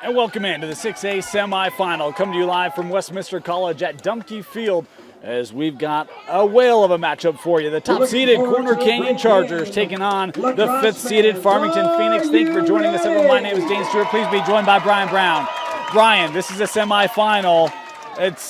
And welcome into the 6A semifinal. Coming to you live from Westminster College at Dumpke Field as we've got a whale of a matchup for you. The top-seeded Corner Canyon Chargers taking on the 5th-seeded Farmington Phoenix. Thank you for joining us, everyone. My name is Dane Stewart. Please be joined by Brian Brown. Brian, this is a semifinal. It's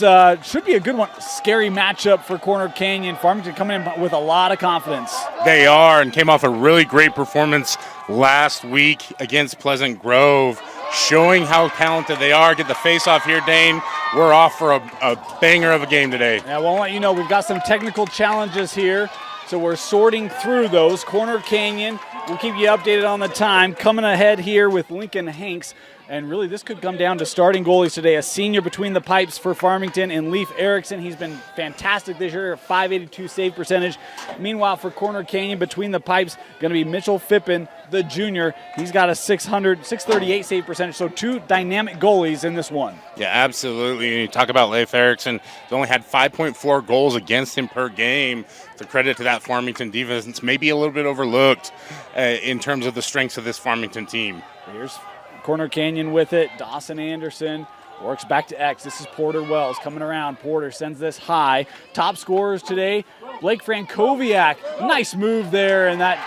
should be a good one. Scary matchup for Corner Canyon. Farmington coming in with a lot of confidence. They are, and came off a really great performance last week against Pleasant Grove, showing how talented they are. Get the face-off here, Dane. We're off for a banger of a game today. Yeah, well, I'll let you know, we've got some technical challenges here, so we're sorting through those. Corner Canyon, we'll keep you updated on the time. Coming ahead here with Lincoln Hanks. And really, this could come down to starting goalies today. A senior between the pipes for Farmington and Leif Erickson. He's been fantastic this year, 582 save percentage. Meanwhile, for Corner Canyon, between the pipes, going to be Mitchell Phippen, the junior. He's got a 638 save percentage, so two dynamic goalies in this one. Yeah, absolutely. And you talk about Leif Erickson. He's only had 5.4 goals against him per game. It's a credit to that Farmington defense. It's maybe a little bit overlooked in terms of the strengths of this Farmington team. Here's Corner Canyon with it. Dawson Anderson works back to X. This is Porter Wells coming around. Porter sends this high. Top scorers today, Blake Frankowiak. Nice move there, and that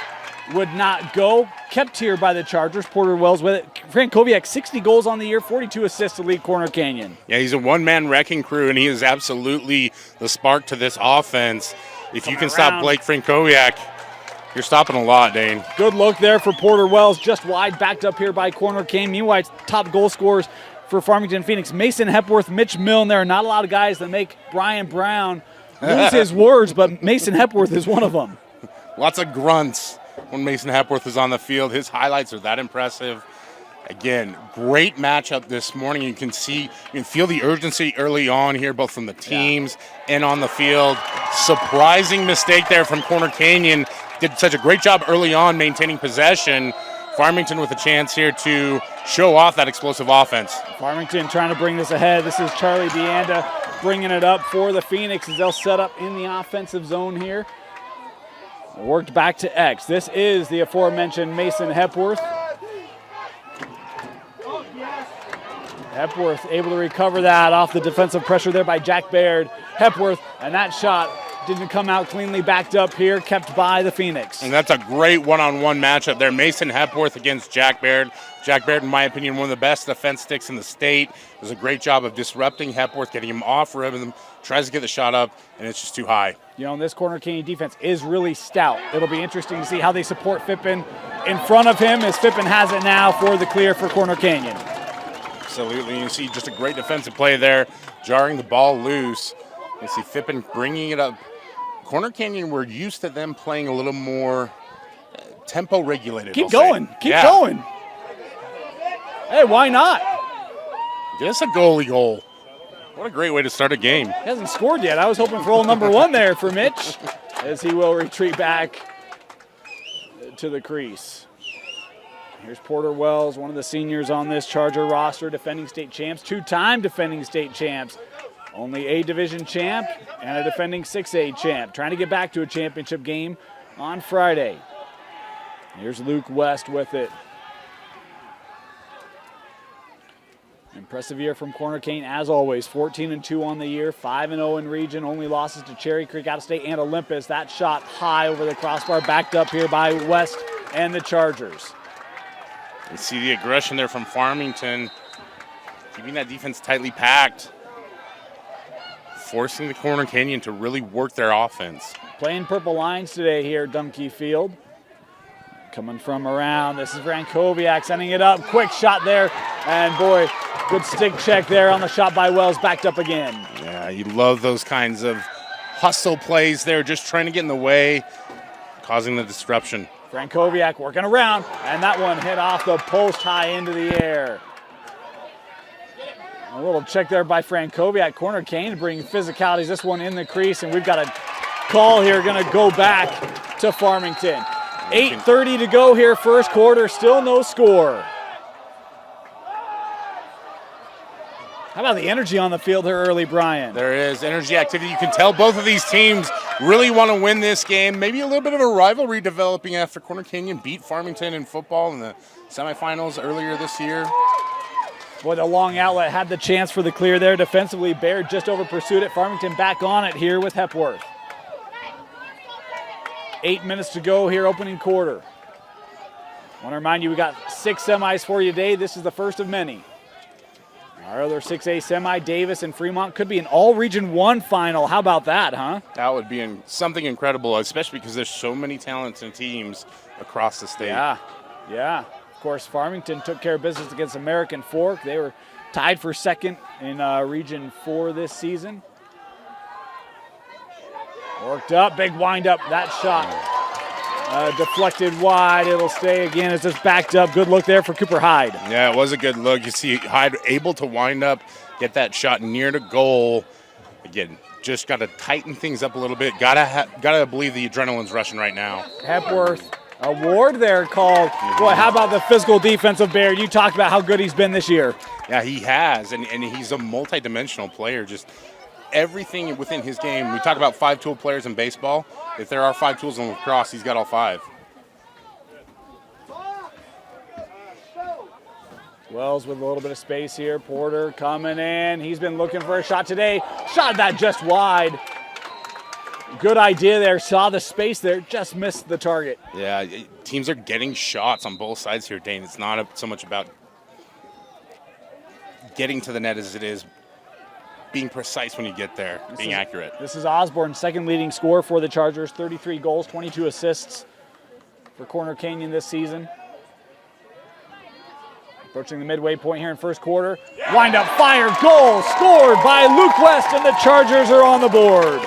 would not go. Kept here by the Chargers. Porter Wells with it. Frankowiak, 60 goals on the year, 42 assists to lead Corner Canyon. Yeah, he's a one-man wrecking crew, and he is absolutely the spark to this offense. If you can stop Blake Frankowiak, you're stopping a lot, Dane. Good look there for Porter Wells, just wide, backed up here by Corner Canyon. Meanwhile, top goal scorers for Farmington Phoenix, Mason Hepworth, Mitch Milne. There are not a lot of guys that make Brian Brown lose his words, but Mason Hepworth is one of them. Lots of grunts when Mason Hepworth is on the field. His highlights are that impressive. Again, great matchup this morning. You can feel the urgency early on here, both from the teams and on the field. Surprising mistake there from Corner Canyon. Did such a great job early on maintaining possession. Farmington with a chance here to show off that explosive offense. Farmington trying to bring this ahead. This is Charlie Deanda bringing it up for the Phoenix as they'll set up in the offensive zone here. Worked back to X. This is the aforementioned Mason Hepworth. Hepworth able to recover that off the defensive pressure there by Jack Baird. Hepworth, and that shot didn't come out cleanly, backed up here, kept by the Phoenix. And that's a great one-on-one matchup there. Mason Hepworth against Jack Baird. Jack Baird, in my opinion, one of the best defense sticks in the state. Does a great job of disrupting Hepworth, getting him off rhythm, tries to get the shot up, and it's just too high. You know, and this Corner Canyon defense is really stout. It'll be interesting to see how they support Phippen in front of him, as Phippen has it now for the clear for Corner Canyon. Absolutely. You see just a great defensive play there, jarring the ball loose. You see Phippen bringing it up. Corner Canyon, we're used to them playing a little more tempo regulated. Keep going. Keep going. Hey, why not? Just a goalie goal. What a great way to start a game. He hasn't scored yet. I was hoping for goal number one there for Mitch, as he will retreat back to the crease. Here's Porter Wells, one of the seniors on this Charger roster, defending state champs, two-time defending state champs. Only a division champ and a defending 6A champ. Trying to get back to a championship game on Friday. Here's Luke West with it. Impressive year from Corner Canyon as always. 14-2 on the year, 5-0 in region. Only losses to Cherry Creek, Out of State, and Olympus. That shot high over the crossbar, backed up here by West and the Chargers. You see the aggression there from Farmington, keeping that defense tightly packed, forcing the Corner Canyon to really work their offense. Playing purple lines today here at Dumpke Field. Coming from around, this is Frankowiak sending it up. Quick shot there, and boy, good stick check there on the shot by Wells, backed up again. Yeah, you love those kinds of hustle plays there, just trying to get in the way, causing the disruption. Frankowiak working around, and that one hit off the post high into the air. A little check there by Frankowiak. Corner Canyon bringing physicalities. This one in the crease, and we've got a call here going to go back to Farmington. 8:30 to go here, first quarter, still no score. How about the energy on the field here early, Brian? There is energy, activity. You can tell both of these teams really want to win this game. Maybe a little bit of a rivalry developing after Corner Canyon beat Farmington in football in the semifinals earlier this year. Boy, the long outlet had the chance for the clear there. Defensively, Baird just over pursued it. Farmington back on it here with Hepworth. 8 minutes to go here, opening quarter. Want to remind you, we got 6 semis for you today. This is the first of many. Our other 6A semi, Davis and Fremont, could be an all-region 1 final. How about that, huh? That would be something incredible, especially because there's so many talented teams across the state. Yeah. Of course, Farmington took care of business against American Fork. They were tied for second in Region 4 this season. Worked up, big wind-up. That shot deflected wide. It'll stay again. It's just backed up. Good look there for Cooper Hyde. Yeah, it was a good look. You see Hyde able to wind up, get that shot near the goal. Again, just got to tighten things up a little bit. Gotta believe the adrenaline's rushing right now. Hepworth, award there called. Boy, how about the physical defense of Baird? You talked about how good he's been this year. Yeah, he has, and he's a multi-dimensional player. Just everything within his game. We talk about 5-tool players in baseball. If there are 5 tools in lacrosse, he's got all 5. Wells with a little bit of space here. Porter coming in. He's been looking for a shot today. Shot that just wide. Good idea there. Saw the space there. Just missed the target. Yeah, teams are getting shots on both sides here, Dane. It's not so much about getting to the net as it is being precise when you get there, being accurate. This is Osborne's second leading scorer for the Chargers. 33 goals, 22 assists for Corner Canyon this season. Approaching the midway point here in first quarter. Wind up, fire, goal, scored by Luke West, and the Chargers are on the board.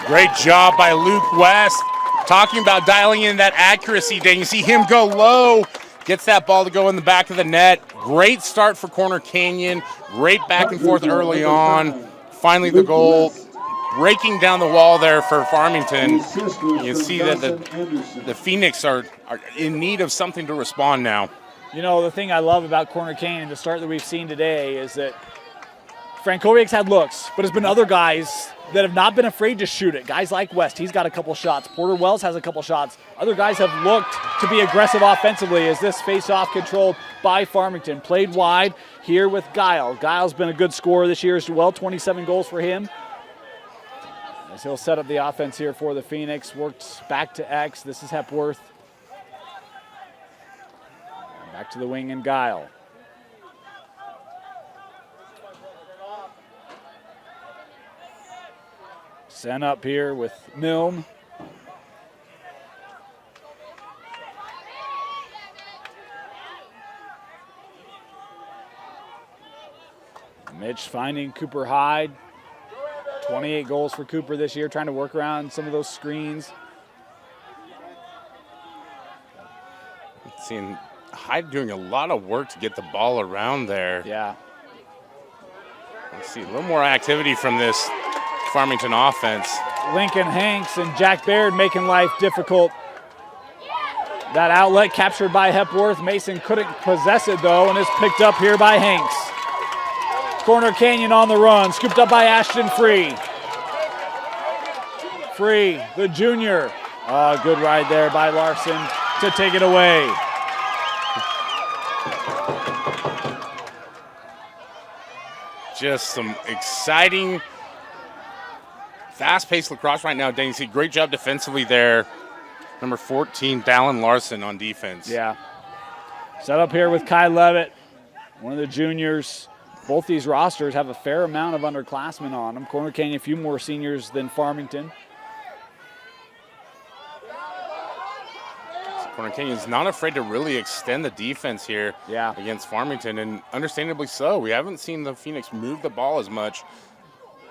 Great job by Luke West. Talking about dialing in that accuracy, Dane. You see him go low, gets that ball to go in the back of the net. Great start for Corner Canyon. Great back and forth early on. Finally the goal. Breaking down the wall there for Farmington. You can see that the Phoenix are in need of something to respond now. You know, the thing I love about Corner Canyon, the start that we've seen today, is that Frankowiak's had looks, but there's been other guys that have not been afraid to shoot it. Guys like West, he's got a couple shots. Porter Wells has a couple shots. Other guys have looked to be aggressive offensively as this face-off controlled by Farmington. Played wide here with Guile. Guile's been a good scorer this year as well, 27 goals for him. As he'll set up the offense here for the Phoenix. Works back to X. This is Hepworth. Back to the wing and Guile. Sent up here with Milne. Mitch finding Cooper Hyde. 28 goals for Cooper this year, trying to work around some of those screens. Seeing Hyde doing a lot of work to get the ball around there. Yeah. Let's see a little more activity from this Farmington offense. Lincoln Hanks and Jack Baird making life difficult. That outlet captured by Hepworth. Mason couldn't possess it though, and is picked up here by Hanks. Corner Canyon on the run, scooped up by Ashton Free. Free, the junior. Good ride there by Larson to take it away. Just some exciting, fast-paced lacrosse right now, Dane. See, great job defensively there. Number 14, Dallin Larson on defense. Yeah. Set up here with Kai Levitt, one of the juniors. Both these rosters have a fair amount of underclassmen on them. Corner Canyon, a few more seniors than Farmington. Corner Canyon's not afraid to really extend the defense here against Farmington, and understandably so. We haven't seen the Phoenix move the ball as much.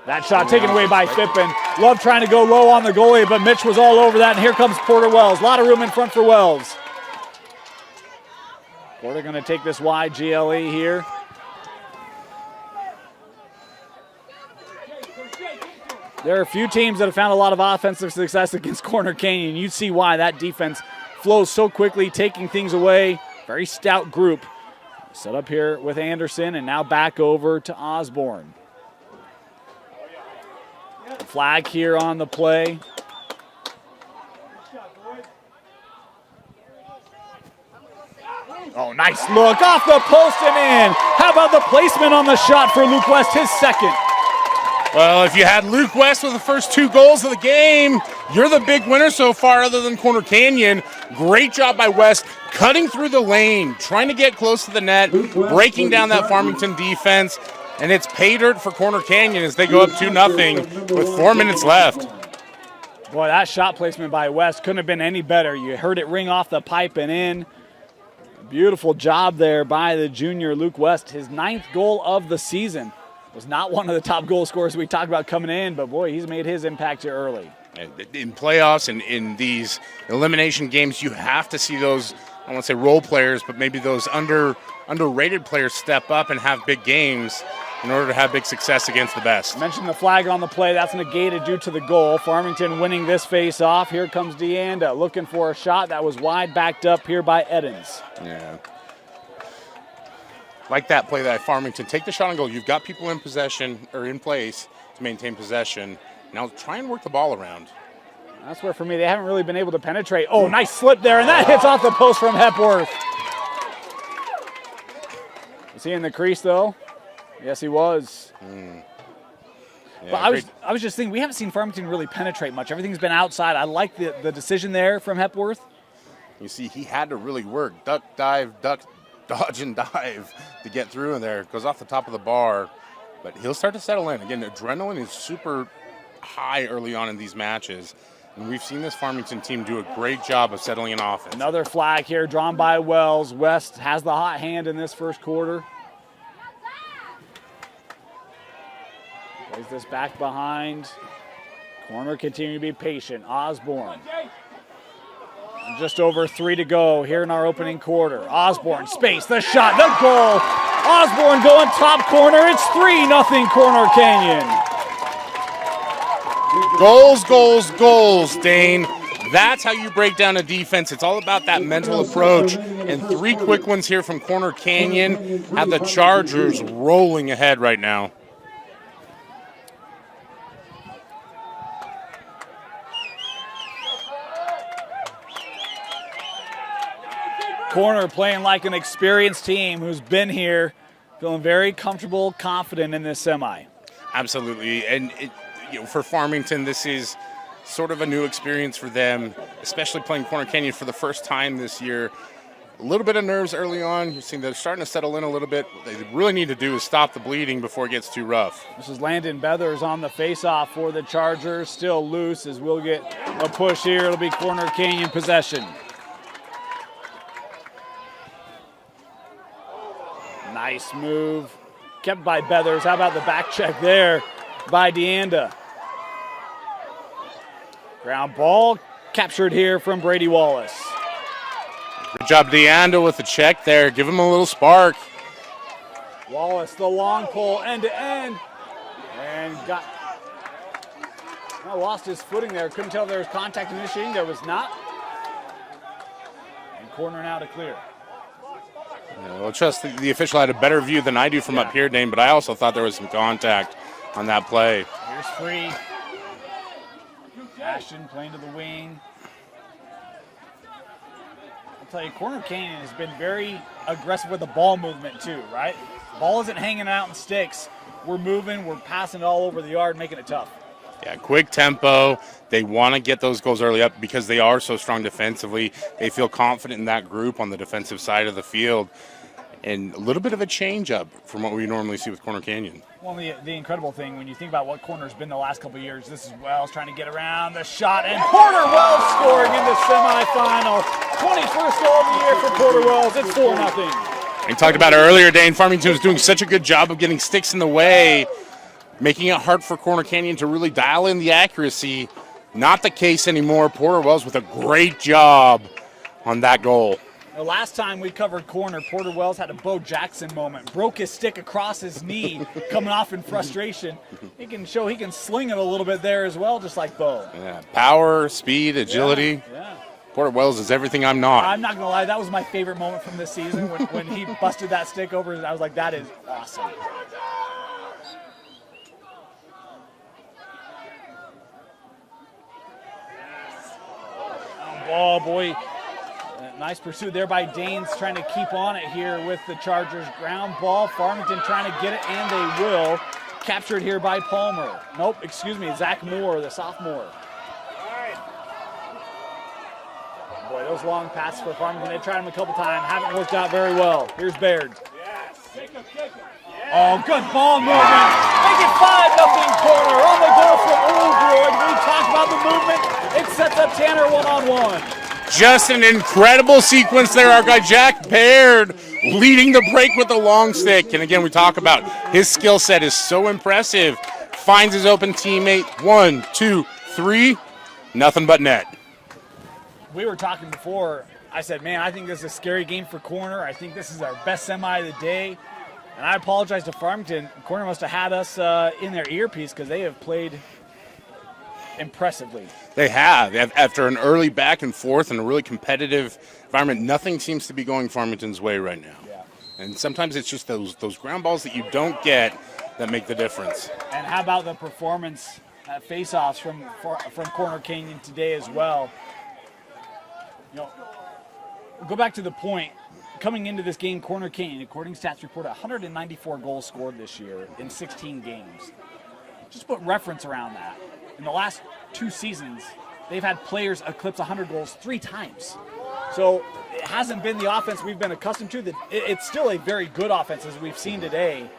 That shot taken away by Fippen. Love trying to go low on the goalie, but Mitch was all over that, and here comes Porter Wells. A lot of room in front for Wells. Porter going to take this wide GLE here. There are a few teams that have found a lot of offensive success against Corner Canyon. You see why that defense flows so quickly, taking things away. Very stout group. Set up here with Anderson, and now back over to Osborne. Flag here on the play. Oh, nice look off the post and in. about the placement on the shot for Luke West, his second? Well, if you had Luke West with the first 2 goals of the game, you're the big winner so far other than Corner Canyon. Great job by West, cutting through the lane, trying to get close to the net, breaking down that Farmington defense, and it's pay dirt for Corner Canyon as they go up 2-0 with 4 minutes left. Boy, that shot placement by West couldn't have been any better. You heard it ring off the pipe and in. Beautiful job there by the junior Luke West, his 9th goal of the season. Was not one of the top goal scorers we talked about coming in, but boy, he's made his impact here early. In playoffs and in these elimination games, you have to see those, I won't say role players, but maybe those underrated players step up and have big games in order to have big success against the best. I mentioned the flag on the play. That's negated due to the goal. Farmington winning this face-off. Here comes DeAnda looking for a shot that was wide, backed up here by Edens. Yeah. Like that play that Farmington, take the shot and go. You've got people in possession or in place to maintain possession. Now try and work the ball around. That's where, for me, they haven't really been able to penetrate. Oh, nice slip there, and that hits off the post from Hepworth. Is he in the crease, though? Yes, he was. Yeah, but I was just thinking, we haven't seen Farmington really penetrate much. Everything's been outside. I like the decision there from Hepworth. You see, he had to really work. Duck, dive, duck, dodge, and dive to get through in there. Goes off the top of the bar, but he'll start to settle in. Again, adrenaline is super high early on in these matches, and we've seen this Farmington team do a great job of settling in offense. Another flag here drawn by Wells. West has the hot hand in this first quarter. Plays this back behind. Corner continue to be patient. Osborne. Just over 3 to go here in our opening quarter. Osborne, space, the shot, the goal. Osborne going top corner. It's 3-0 Corner Canyon. Goals, goals, goals, Dane. That's how you break down a defense. It's all about that mental approach. And 3 quick ones here from Corner Canyon have the Chargers rolling ahead right now. Corner playing like an experienced team who's been here, feeling very comfortable, confident in this semi. Absolutely, and for Farmington, this is sort of a new experience for them, especially playing Corner Canyon for the first time this year. A little bit of nerves early on. You're seeing they're starting to settle in a little bit. What they really need to do is stop the bleeding before it gets too rough. This is Landon Beathers on the face-off for the Chargers, still loose as we'll get a push here. It'll be Corner Canyon possession. Nice move. Kept by Beathers. How about the back check there by DeAnda? Ground ball captured here from Brady Wallace. Good job, DeAnda, with the check there. Give him a little spark. Wallace, the long pull, end to end. And lost his footing there. Couldn't tell if there was contact initiating. There was not. And corner now to clear. Well, trust the official had a better view than I do from up here, Dane, but I also thought there was some contact on that play. Here's free. Ashton playing to the wing. I'll tell you, Corner Canyon has been very aggressive with the ball movement too, right? Ball isn't hanging out in sticks. We're moving, we're passing it all over the yard, making it tough. Yeah, quick tempo. They want to get those goals early up because they are so strong defensively. They feel confident in that group on the defensive side of the field. And a little bit of a change up from what we normally see with Corner Canyon. Well, the incredible thing, when you think about what Corner's been the last couple of years, this is Wells trying to get around the shot, and Porter Wells scoring in the semifinal. 21st goal of the year for Porter Wells. It's 4-0. We talked about it earlier, Dane. Farmington was doing such a good job of getting sticks in the way, making it hard for Corner Canyon to really dial in the accuracy. Not the case anymore. Porter Wells with a great job on that goal. The last time we covered Corner, Porter Wells had a Bo Jackson moment. Broke his stick across his knee, coming off in frustration. He can sling it a little bit there as well, just like Bo. Yeah, power, speed, agility. Yeah. Porter Wells is everything I'm not. I'm not going to lie, that was my favorite moment from this season when he busted that stick over. I was like, that is awesome. Oh, boy. Nice pursuit there by Danes, trying to keep on it here with the Chargers. Ground ball, Farmington trying to get it, and they will. Captured here by Palmer. Nope, excuse me, Zach Moore, the sophomore. Boy, those long passes for Farmington, they tried them a couple times, haven't worked out very well. Here's Baird. Oh, good ball movement. Make it 5-0 corner on the goal from Oldroyd. We talked about the movement. It sets up Tanner one-on-one. Just an incredible sequence there. Our guy Jack Baird leading the break with the long stick. And again, we talk about his skill set is so impressive. Finds his open teammate. 1, 2, 3. Nothing but net. We were talking before. I said, man, I think this is a scary game for corner. I think this is our best semi of the day. And I apologize to Farmington. Corner must have had us in their earpiece because they have played impressively. They have. After an early back and forth and a really competitive environment, nothing seems to be going Farmington's way right now. Yeah. And sometimes it's just those ground balls that you don't get that make the difference. And how about the performance at face-offs from Corner Canyon today as well? You know, go back to the point. Coming into this game, Corner Canyon, according to Stats Report, 194 goals scored this year in 16 games. Just put reference around that. In the last 2 seasons, they've had players eclipse 100 goals 3 times. So it hasn't been the offense we've been accustomed to. It's still a very good offense, as we've seen today.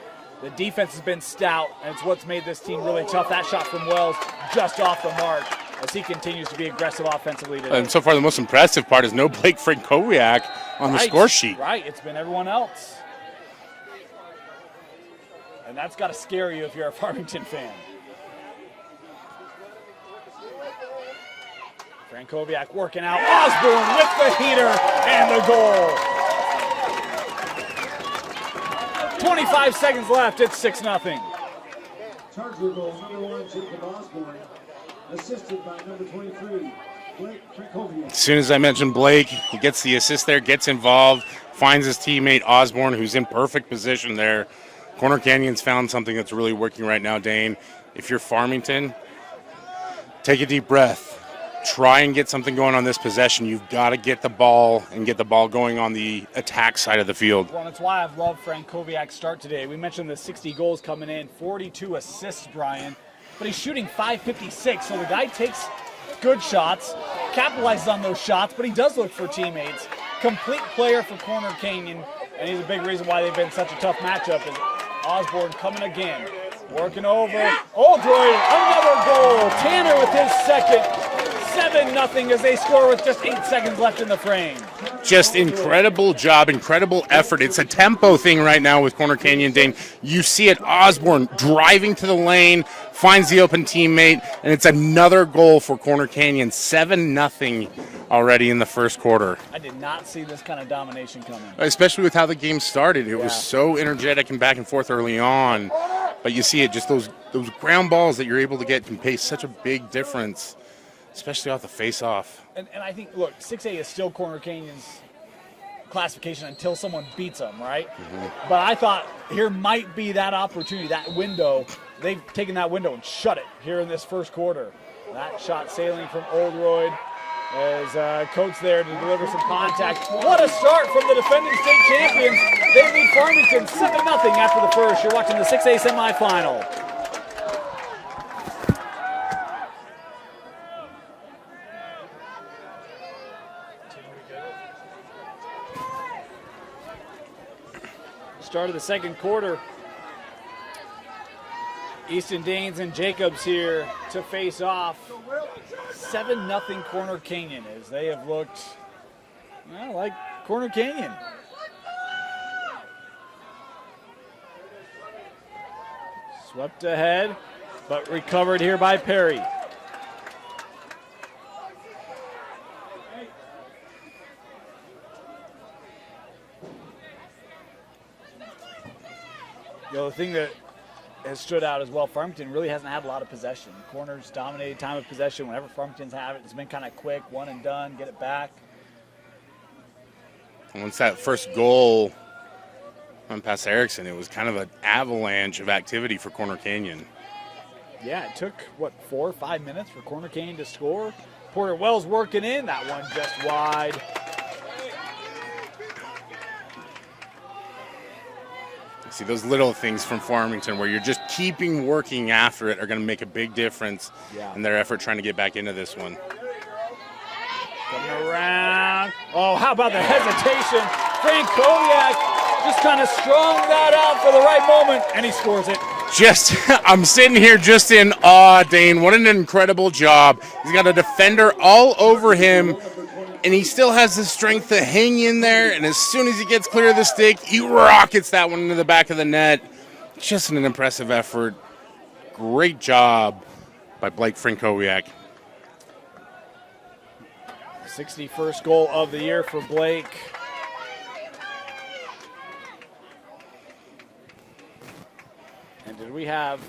The defense has been stout, and it's what's made this team really tough. That shot from Wells just off the mark as he continues to be aggressive offensively today. And so far, the most impressive part is no Blake Frankowiak on the score sheet. Right, it's been everyone else. And that's got to scare you if you're a Farmington fan. Frankowiak working out. Osborne with the heater and the goal. 25 seconds left. It's 6-0. Charger goal, number 1, Jacob Osborne, assisted by number 23, Blake Frankowiak. As soon as I mentioned Blake, he gets the assist there, gets involved, finds his teammate Osborne, who's in perfect position there. Corner Canyon's found something that's really working right now, Dane. If you're Farmington, take a deep breath. Try and get something going on this possession. You've got to get the ball and get the ball going on the attack side of the field. Well, that's why I've loved Frankowiak's start today. We mentioned the 60 goals coming in, 42 assists, Brian, but he's shooting .556, so the guy takes good shots, capitalizes on those shots, but he does look for teammates. Complete player for Corner Canyon, and he's a big reason why they've been such a tough matchup. Is Osborne coming again, working over. Oldroyd, another goal. Tanner with his second. 7-0 as they score with just 8 seconds left in the frame. Just incredible job, incredible effort. It's a tempo thing right now with Corner Canyon, Dane. You see it, Osborne driving to the lane, finds the open teammate, and it's another goal for Corner Canyon. 7-0 already in the first quarter. I did not see this kind of domination coming. Especially with how the game started. It was so energetic and back and forth early on. But you see it, just those ground balls that you're able to get can pay such a big difference, especially off the face-off. And I think, look, 6A is still Corner Canyon's classification until someone beats them, right? Mm-hmm. But I thought here might be that opportunity, that window. They've taken that window and shut it here in this first quarter. That shot sailing from Oldroyd as Coates there to deliver some contact. What a start from the defending state champions. They lead Farmington 7-0 after the first. You're watching the 6A semifinal. Start of the second quarter. Easton Danes and Jacobs here to face off. 7-0 Corner Canyon as they have looked like Corner Canyon. Swept ahead, but recovered here by Perry. The thing that has stood out as well, Farmington really hasn't had a lot of possession. Corners dominated time of possession. Whenever Farmington's had it, it's been kind of quick, one and done, get it back. Once that first goal on past Erickson, it was kind of an avalanche of activity for Corner Canyon. Yeah, it took, 4 or 5 minutes for Corner Canyon to score. Porter Wells working in, that one just wide. See, those little things from Farmington where you're just keeping working after it are going to make a big difference in their effort trying to get back into this one. Coming around. Oh, how about the hesitation? Frank Koviak just kind of strung that out for the right moment, and he scores it. I'm sitting here just in awe, Dane. What an incredible job. He's got a defender all over him, and he still has the strength to hang in there, and as soon as he gets clear of the stick, he rockets that one into the back of the net. Just an impressive effort. Great job by Blake Frankowiak. 61st goal of the year for Blake. And did we have...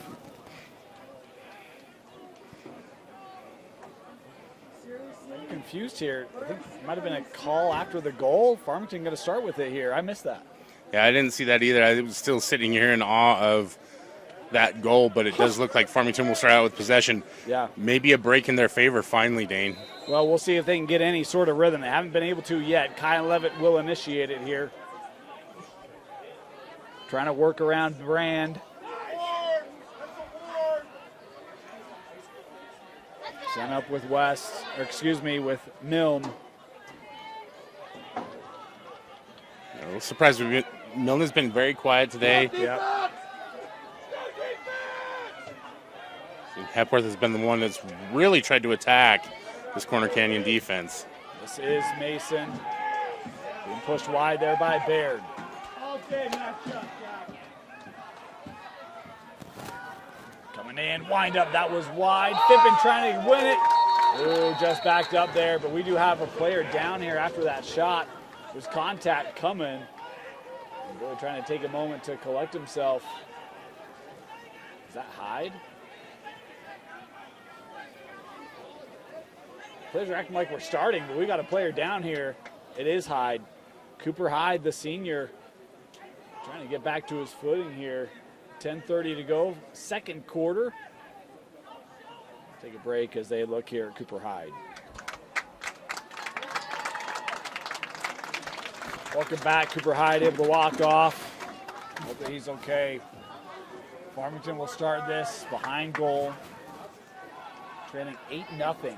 I'm confused here. I think it might have been a call after the goal. Farmington going to start with it here. I missed that. Yeah, I didn't see that either. I was still sitting here in awe of that goal, but it does look like Farmington will start out with possession. Yeah. Maybe a break in their favor finally, Dane. Well, we'll see if they can get any sort of rhythm. They haven't been able to yet. Kyle Levitt will initiate it here. Trying to work around Brand. Sent up with with Milne. A little surprised. Milne has been very quiet today. Yeah. Hepworth has been the one that's really tried to attack this Corner Canyon defense. This is Mason. Being pushed wide there by Baird. Coming in, wind up, that was wide. Fippen trying to win it. Ooh, just backed up there, but we do have a player down here after that shot. There's contact coming. Really trying to take a moment to collect himself. Is that Hyde? Players are acting like we're starting, but we got a player down here. It is Hyde. Cooper Hyde, the senior, trying to get back to his footing here. 10:30 to go, second quarter. Take a break as they look here at Cooper Hyde. Welcome back, Cooper Hyde able to walk off. Hopefully he's okay. Farmington will start this behind goal. Trailing 8-0.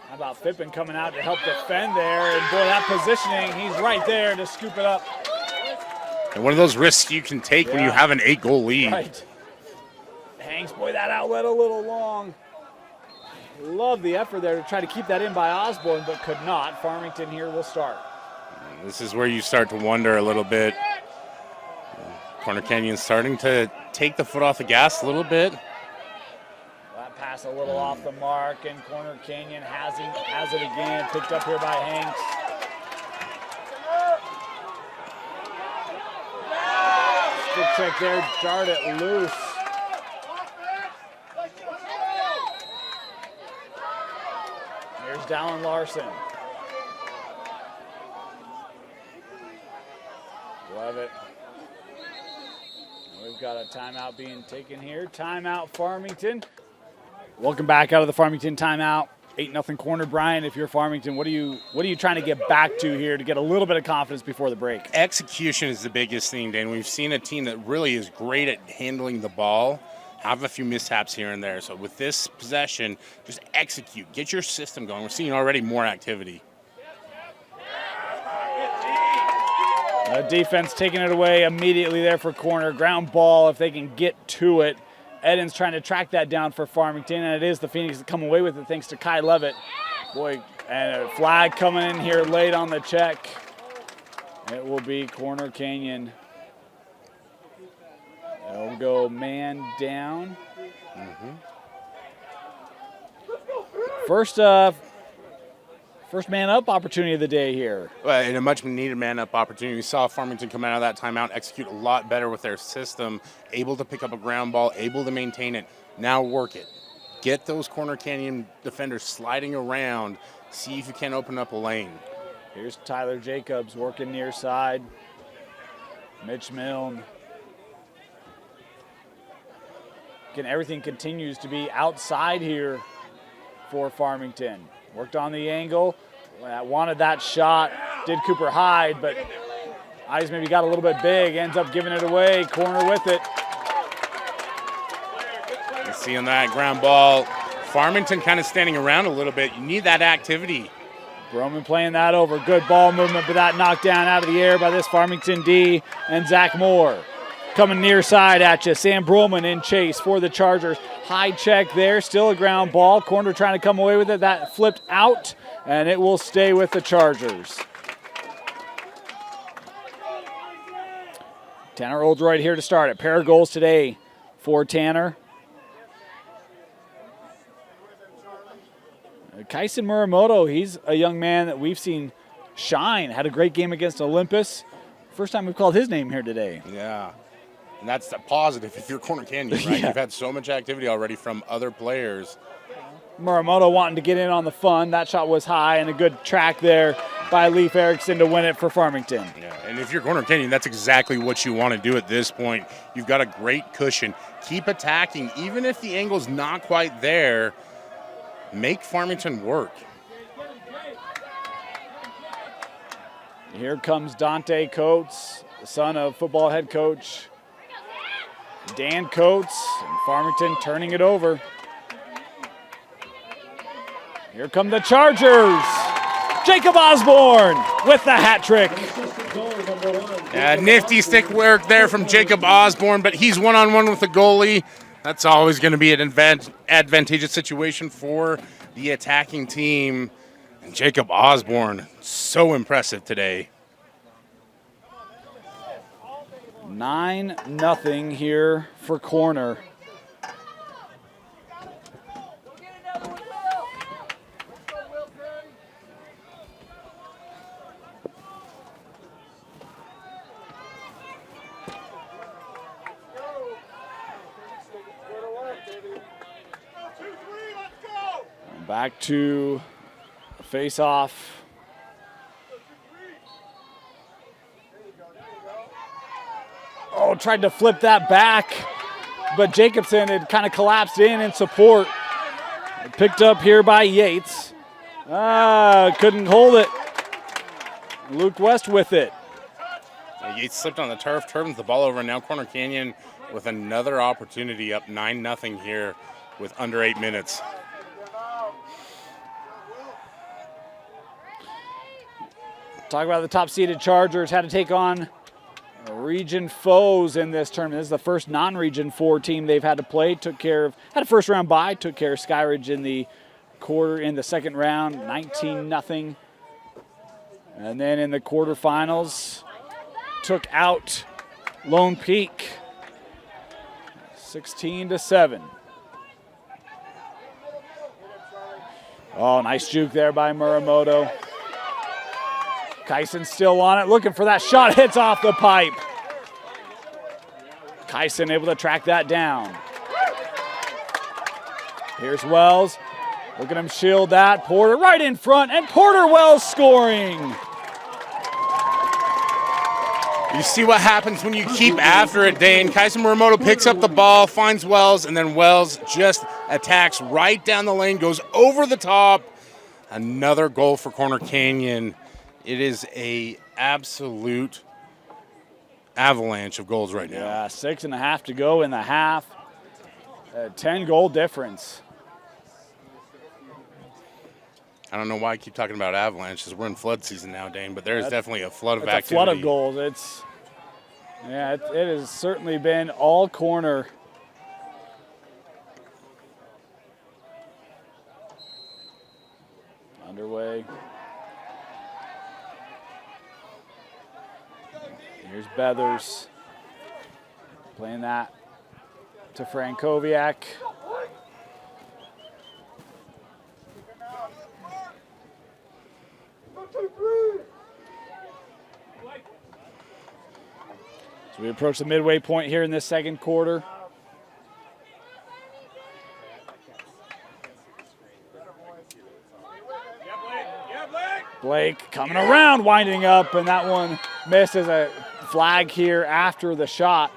How about Fippen coming out to help defend there? And boy, that positioning, he's right there to scoop it up. And one of those risks you can take when you have an 8-goal lead. Right. Hanks, boy, that outlet a little long. Love the effort there to try to keep that in by Osborne, but could not. Farmington here will start. This is where you start to wonder a little bit. Corner Canyon starting to take the foot off the gas a little bit. That pass a little off the mark, and Corner Canyon has it again. Picked up here by Hanks. Stick check there, jarred it loose. Here's Dallin Larson. Love it. We've got a timeout being taken here. Timeout Farmington. Welcome back out of the Farmington timeout. 8-0 corner. Brian, if you're Farmington, what are you trying to get back to here to get a little bit of confidence before the break? Execution is the biggest thing, Dan. We've seen a team that really is great at handling the ball, have a few mishaps here and there. So with this possession, just execute. Get your system going. We're seeing already more activity. Defense taking it away immediately there for corner. Ground ball if they can get to it. Eden's trying to track that down for Farmington, and it is the Phoenix that come away with it thanks to Kai Levitt. Boy, and a flag coming in here late on the check. It will be Corner Canyon. It'll go man down. First man up opportunity of the day here. Well, and a much needed man up opportunity. We saw Farmington come out of that timeout, execute a lot better with their system, able to pick up a ground ball, able to maintain it. Now work it. Get those Corner Canyon defenders sliding around. See if you can open up a lane. Here's Tyler Jacobs working near side. Mitch Milne. Again, everything continues to be outside here for Farmington. Worked on the angle, wanted that shot, did Cooper Hyde, but Eyes maybe got a little bit big, ends up giving it away. Corner with it. You see on that ground ball, Farmington kind of standing around a little bit. You need that activity. Broman playing that over. Good ball movement, but that knocked down out of the air by this Farmington D and Zach Moore. Coming near side at you. Sam Broman in chase for the Chargers. High check there, still a ground ball. Corner trying to come away with it. That flipped out, and it will stay with the Chargers. Tanner Oldroyd here to start it. Pair of goals today for Tanner. Kyson Muramoto, he's a young man that we've seen shine. Had a great game against Olympus. First time we've called his name here today. Yeah. And that's a positive if you're Corner Canyon, right? Yeah. You've had so much activity already from other players. Muramoto wanting to get in on the fun. That shot was high, and a good track there by Leif Erickson to win it for Farmington. Yeah, and if you're Corner Canyon, that's exactly what you want to do at this point. You've got a great cushion. Keep attacking. Even if the angle's not quite there, make Farmington work. Here comes Dante Coates, the son of football head coach Dan Coates, and Farmington turning it over. Here come the Chargers. Jacob Osborne with the hat trick. Nifty stick work there from Jacob Osborne, but he's one-on-one with the goalie. That's always going to be an advantageous situation for the attacking team. And Jacob Osborne, so impressive today. 9-0 here for Corner. Back to a face-off. Oh, tried to flip that back, but Jacobson had kind of collapsed in support. Picked up here by Yates. Couldn't hold it. Luke West with it. Yates slipped on the turf, turns the ball over, and now Corner Canyon with another opportunity, up 9-0 here with under 8 minutes. Talk about the top-seeded Chargers had to take on region foes in this tournament. This is the first non-region 4 team they've had to play. Had a first-round bye. Took care of Skyridge in the second round, 19-0. And then in the quarterfinals, took out Lone Peak, 16-7. Oh, nice juke there by Muramoto. Kyson still on it, looking for that shot, hits off the pipe. Kyson able to track that down. Here's Wells, look at him shield that. Porter right in front, and Porter Wells scoring. You see what happens when you keep after it, Dane. Kyson Muramoto picks up the ball, finds Wells, and then Wells just attacks right down the lane, goes over the top. Another goal for Corner Canyon. It is a absolute avalanche of goals right now. Yeah, 6.5 to go in the half. 10-goal difference. I don't know why I keep talking about avalanche, because we're in flood season now, Dane, but there's definitely a flood of It's activity. a flood of goals. It has certainly been all Corner. Underway. Here's Beathers playing that to Frankowiak. So we approach the midway point here in this second quarter. Blake coming around, winding up, and that one missed as a flag here after the shot.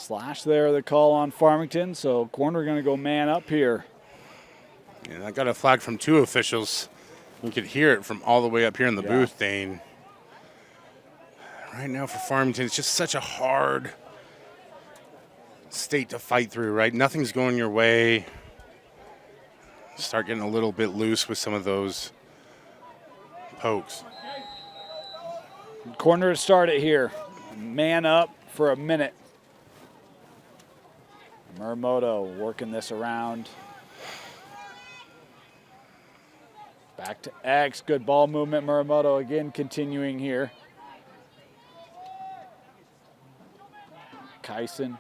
Slash there, the call on Farmington, so corner going to go man up here. And I got a flag from 2 officials. You could hear it from all the way up here in the booth, Dane. Right now for Farmington, it's just such a hard state to fight through, right? Nothing's going your way. Start getting a little bit loose with some of those pokes. Corner to start it here. Man up for a minute. Muramoto working this around. Back to X. Good ball movement. Muramoto again continuing here. Kyson.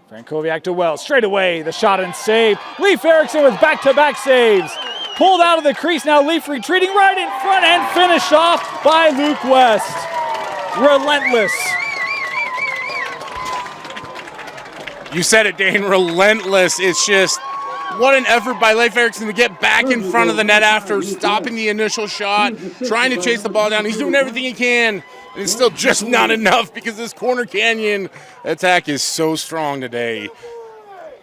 Frankowiak to Wells. Straight away, the shot and save. Leif Erickson with back-to-back saves. Pulled out of the crease. Now Leif retreating right in front and finished off by Luke West. Relentless. You said it, Dane. Relentless. It's just what an effort by Leif Erickson to get back in front of the net after stopping the initial shot, trying to chase the ball down. He's doing everything he can. And it's still just not enough because this Corner Canyon attack is so strong today.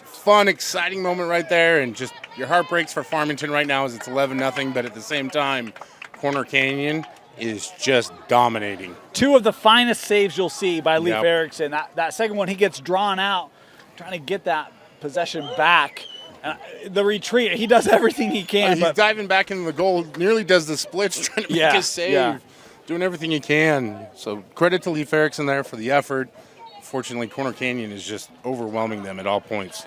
Fun, exciting moment right there, and just your heart breaks for Farmington right now as it's 11-0, but at the same time, Corner Canyon is just dominating. 2 of the finest saves you'll see by Leif Yep. Erickson. That second one, he gets drawn out, trying to get that possession back. The retreat, he does everything he can. He's diving back into the goal, nearly does the splits, trying to make a save. Doing everything he can. So credit to Leif Erickson there for the effort. Fortunately, Corner Canyon is just overwhelming them at all points.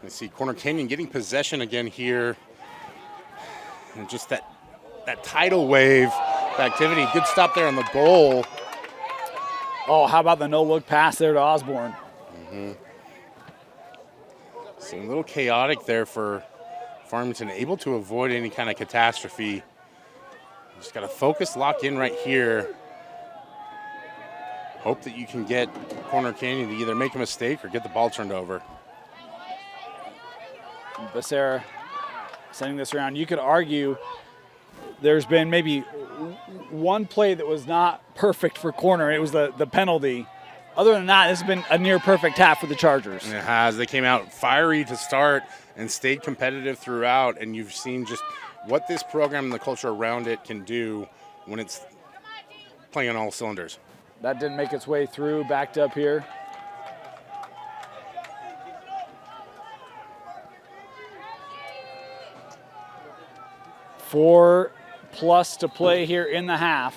Let's see, Corner Canyon getting possession again here. And just that tidal wave of activity. Good stop there on the goal. Oh, how about the no-look pass there to Osborne? So a little chaotic there for Farmington, able to avoid any kind of catastrophe. Just got to focus, lock in right here. Hope that you can get Corner Canyon to either make a mistake or get the ball turned over. Becerra sending this around. You could argue there's been maybe one play that was not perfect for Corner. It was the penalty. Other than that, this has been a near perfect half for the Chargers. And it has. They came out fiery to start and stayed competitive throughout, and you've seen just what this program and the culture around it can do when it's playing on all cylinders. That didn't make its way through, backed up here. Four plus to play here in the half.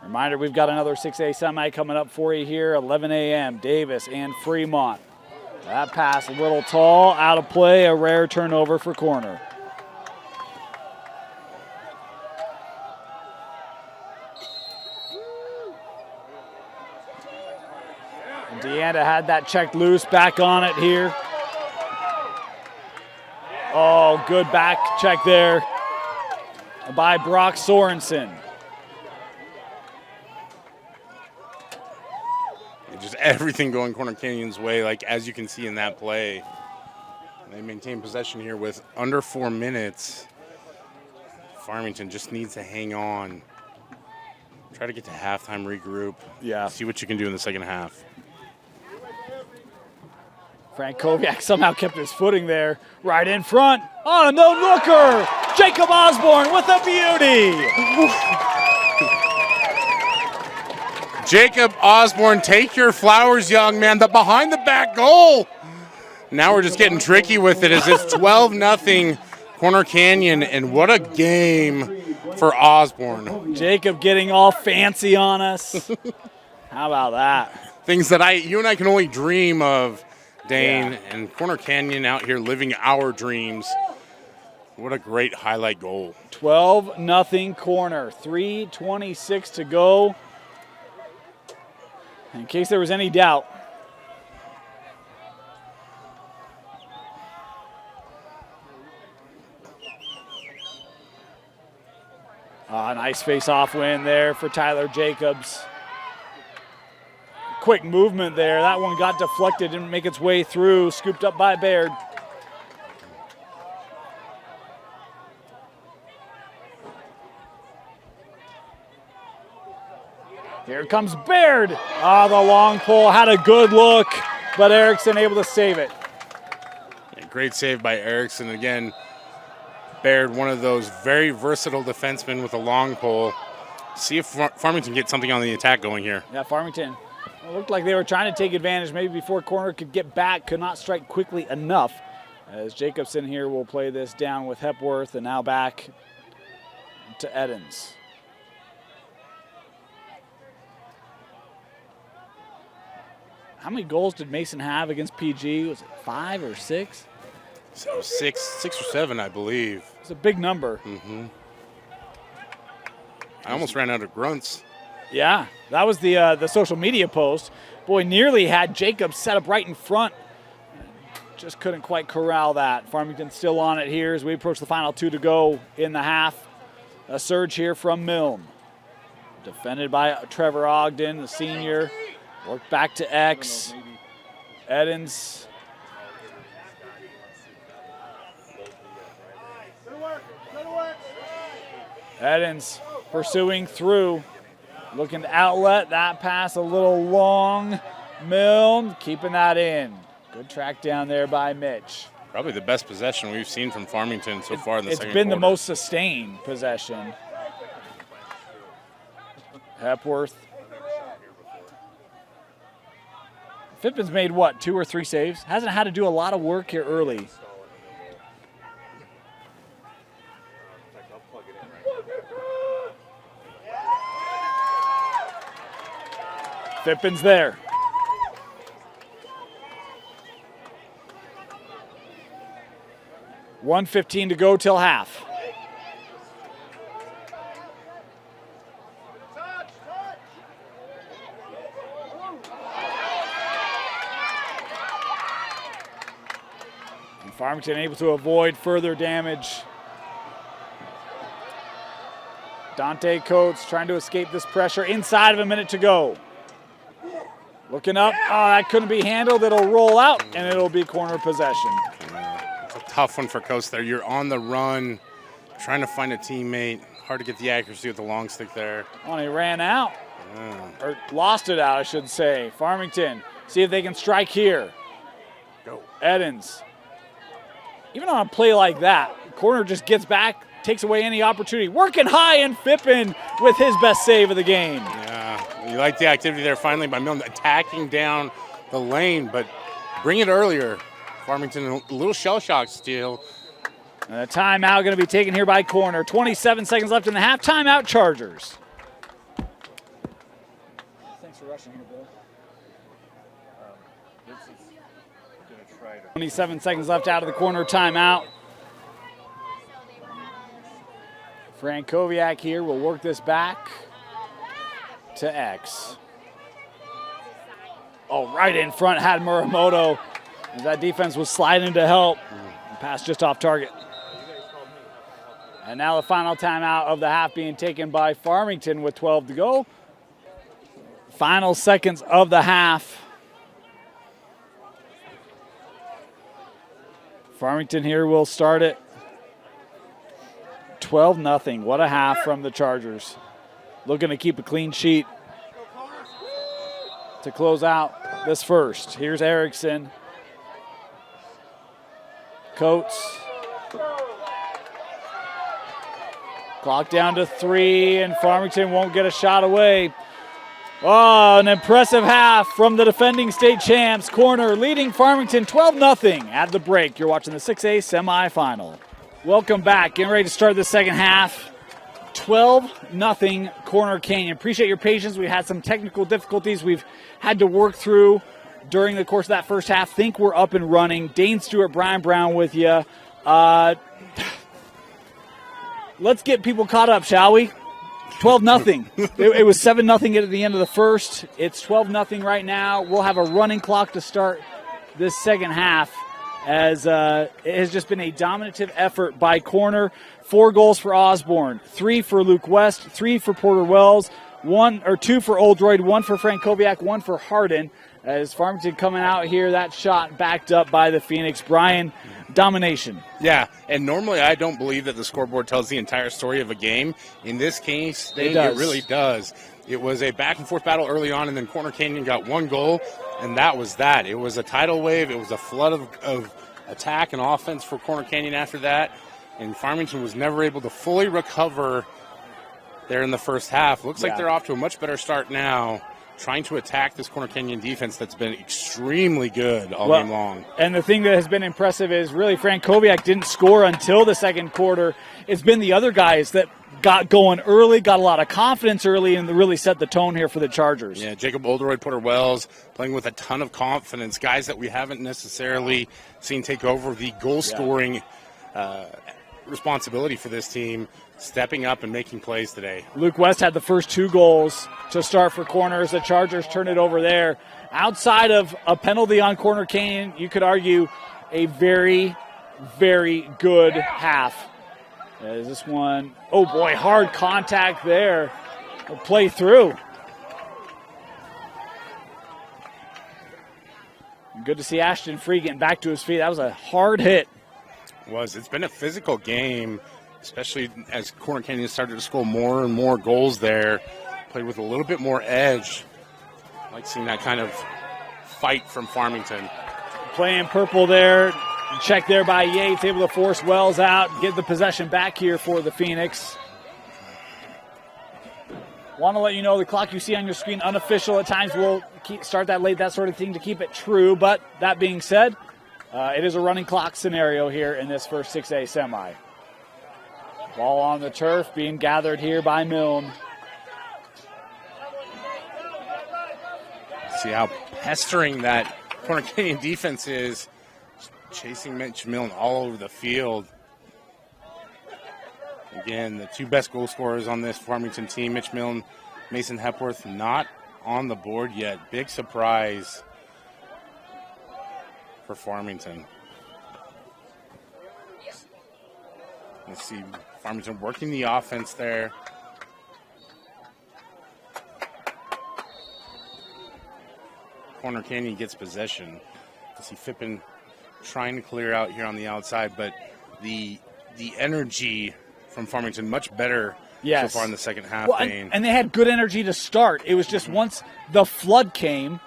Reminder, we've got another 6A semi coming up for you here, 11 a.m., Davis and Fremont. That pass a little tall, out of play, a rare turnover for Corner. And Deanda had that checked loose, back on it here. Oh, good back check there by Brock Sorensen. Just everything going Corner Canyon's way, like as you can see in that play. They maintain possession here with under 4 minutes. Farmington just needs to hang on. Try to get to halftime, regroup. Yeah. See what you can do in the second half. Frankowiak somehow kept his footing there, right in front. Oh, no looker! Jacob Osborne with a beauty! Jacob Osborne, take your flowers, young man. The behind the back goal. Now we're just getting tricky with it as it's 12-0 Corner Canyon, and what a game for Osborne. Jacob getting all fancy on us. How about that? Things that you and I can only dream of, Dane, and Corner Canyon out here living our dreams. What a great highlight goal. 12-0 Corner, 3:26 to go. In case there was any doubt. Nice face-off win there for Tyler Jacobs. Quick movement there. That one got deflected, didn't make its way through. Scooped up by Baird. Here comes Baird. The long pull had a good look, but Erickson able to save it. Yeah, great save by Erickson. Again, Baird, one of those very versatile defensemen with a long pole. See if Farmington gets something on the attack going here. Yeah, Farmington. It looked like they were trying to take advantage maybe before corner could get back, could not strike quickly enough. As Jacobson here will play this down with Hepworth, and now back to Edens. How many goals did Mason have against PG? Was it 5 or 6? So six or seven, I believe. It's a big number. Mm-hmm. I almost ran out of grunts. Yeah, that was the social media post. Boy, nearly had Jacobs set up right in front. Just couldn't quite corral that. Farmington still on it here as we approach the final 2 to go in the half. A surge here from Milne. Defended by Trevor Ogden, the senior. Worked back to X. Edens. Edens pursuing through. Looking to outlet. That pass a little long. Milne keeping that in. Good track down there by Mitch. Probably the best possession we've seen from Farmington so far in the second quarter. It's been the most sustained possession. Hepworth. Fippin's made, what, 2 or 3 saves? Hasn't had to do a lot of work here early. Fippin's there. $1:15 to go till half. And Farmington able to avoid further damage. Dante Coates trying to escape this pressure. Inside of a minute to go. Looking up. Oh, that couldn't be handled. It'll roll out, and it'll be corner possession. It's a tough one for Coates there. You're on the run, trying to find a teammate. Hard to get the accuracy with the long stick there. Oh, he ran out. Or lost it out, I should say. Farmington, see if they can strike here. Go. Edens. Even on a play like that, corner just gets back, takes away any opportunity. Working high, and Fippin with his best save of the game. Yeah, you like the activity there finally by Milne attacking down the lane, but bring it earlier. Farmington a little shell shock still. And a timeout going to be taken here by corner. 27 seconds left in the half. Timeout, Chargers. Thanks for rushing here, Bill. 27 seconds left out of the corner timeout. Frankowiak here will work this back to X. Oh, right in front had Muramoto. As that defense was sliding to help. Pass just off target. And now the final timeout of the half being taken by Farmington with 12 to go. Final seconds of the half. Farmington here will start it. 12-0. What a half from the Chargers. Looking to keep a clean sheet to close out this first. Here's Erickson. Coates. Clock down to 3, and Farmington won't get a shot away. Oh, an impressive half from the defending state champs. Corner leading Farmington 12-0 at the break. You're watching the 6A semifinal. Welcome back. Getting ready to start the second half. 12-0 Corner Canyon. Appreciate your patience. We had some technical difficulties we've had to work through during the course of that first half. Think we're up and running. Dane Stewart, Brian Brown with you. Let's get people caught up, shall we? 12-0. It was 7-0 at the end of the first. It's 12-0 right now. We'll have a running clock to start this second half, as it has just been a dominative effort by Corner. 4 goals for Osborne, 3 for Luke West, 3 for Porter Wells, 2 for Oldroyd, 1 for Frankowiak, 1 for Hardin. As Farmington coming out here, that shot backed up by the Phoenix. Brian, domination. Yeah, and normally I don't believe that the scoreboard tells the entire story of a game. In this case, it really does. It was a back-and-forth battle early on, and then Corner Canyon got one goal, and that was that. It was a tidal wave. It was a flood of attack and offense for Corner Canyon after that, and Farmington was never able to fully recover there in the first half. Looks like they're off to a much better start now, trying to attack this Corner Canyon defense that's been extremely good all game long. And the thing that has been impressive is really Frank Koviak didn't score until the second quarter. It's been the other guys that got going early, got a lot of confidence early, and really set the tone here for the Chargers. Yeah, Jacob Oldroyd, Porter Wells playing with a ton of confidence, guys that we haven't necessarily seen take over the goal-scoring responsibility for this team, stepping up and making plays today. Luke West had the first 2 goals to start for Corners. The Chargers turn it over there. Outside of a penalty on Corner Canyon, you could argue a very, very good half. Is this one? Oh, boy, hard contact there. We'll play through. Good to see Ashton Free getting back to his feet. That was a hard hit. It's been a physical game, especially as Corner Canyon started to score more and more goals there. Played with a little bit more edge. I like seeing that kind of fight from Farmington. Playing purple there. Check there by Yates, able to force Wells out, get the possession back here for the Phoenix. Want to let you know the clock you see on your screen, unofficial. At times we'll start that late, that sort of thing, to keep it true. But that being said, it is a running clock scenario here in this first 6A semi. Ball on the turf being gathered here by Milne. See how pestering that Corner Canyon defense is. Chasing Mitch Milne all over the field. Again, the 2 best goal scorers on this Farmington team, Mitch Milne, Mason Hepworth, not on the board yet. Big surprise for Farmington. Let's see, Farmington working the offense there. Corner Canyon gets possession. You see Fippen trying to clear out here on the outside, but the energy from Farmington much better so far in the second half. Well, and they had good energy to start. It was just once the flood came,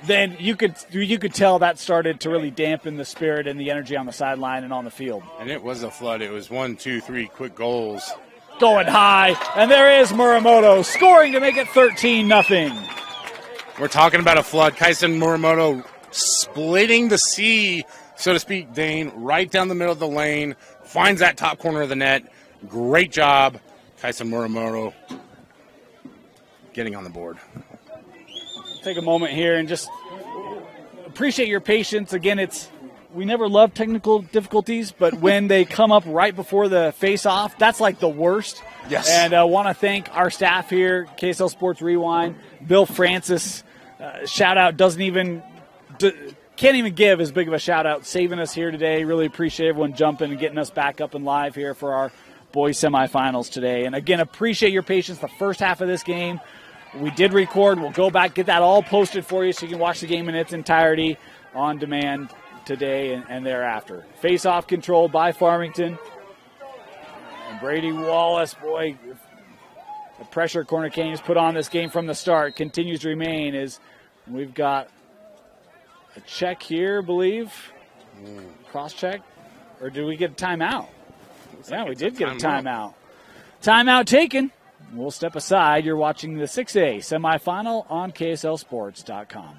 then you could tell that started to really dampen the spirit and the energy on the sideline and on the field. And it was a flood. It was 1, 2, 3 quick goals. Going high, and there is Muramoto scoring to make it 13-0. We're talking about a flood. Kaisen Muramoto splitting the sea, so to speak, Dane, right down the middle of the lane, finds that top corner of the net. Great job, Kaisen Muramoto, getting on the board. Take a moment here and just appreciate your patience. Again, we never love technical difficulties, but when they come up right before the face-off, that's like the worst. Yes. And I want to thank our staff here, KSL Sports Rewind. Bill Francis, shout-out, can't even give as big of a shout-out, saving us here today. Really appreciate everyone jumping and getting us back up and live here for our boys semifinals today. And, again, appreciate your patience the first half of this game. We did record. We'll go back, get that all posted for you so you can watch the game in its entirety on demand today and thereafter. Face-off controlled by Farmington. And Brady Wallace, boy, the pressure Corner Canyon's put on this game from the start continues to remain as we've got a check here, I believe. Cross-check. Or did we get a timeout? We did get a timeout. Timeout taken. We'll step aside. You're watching the 6A semifinal on KSLSports.com.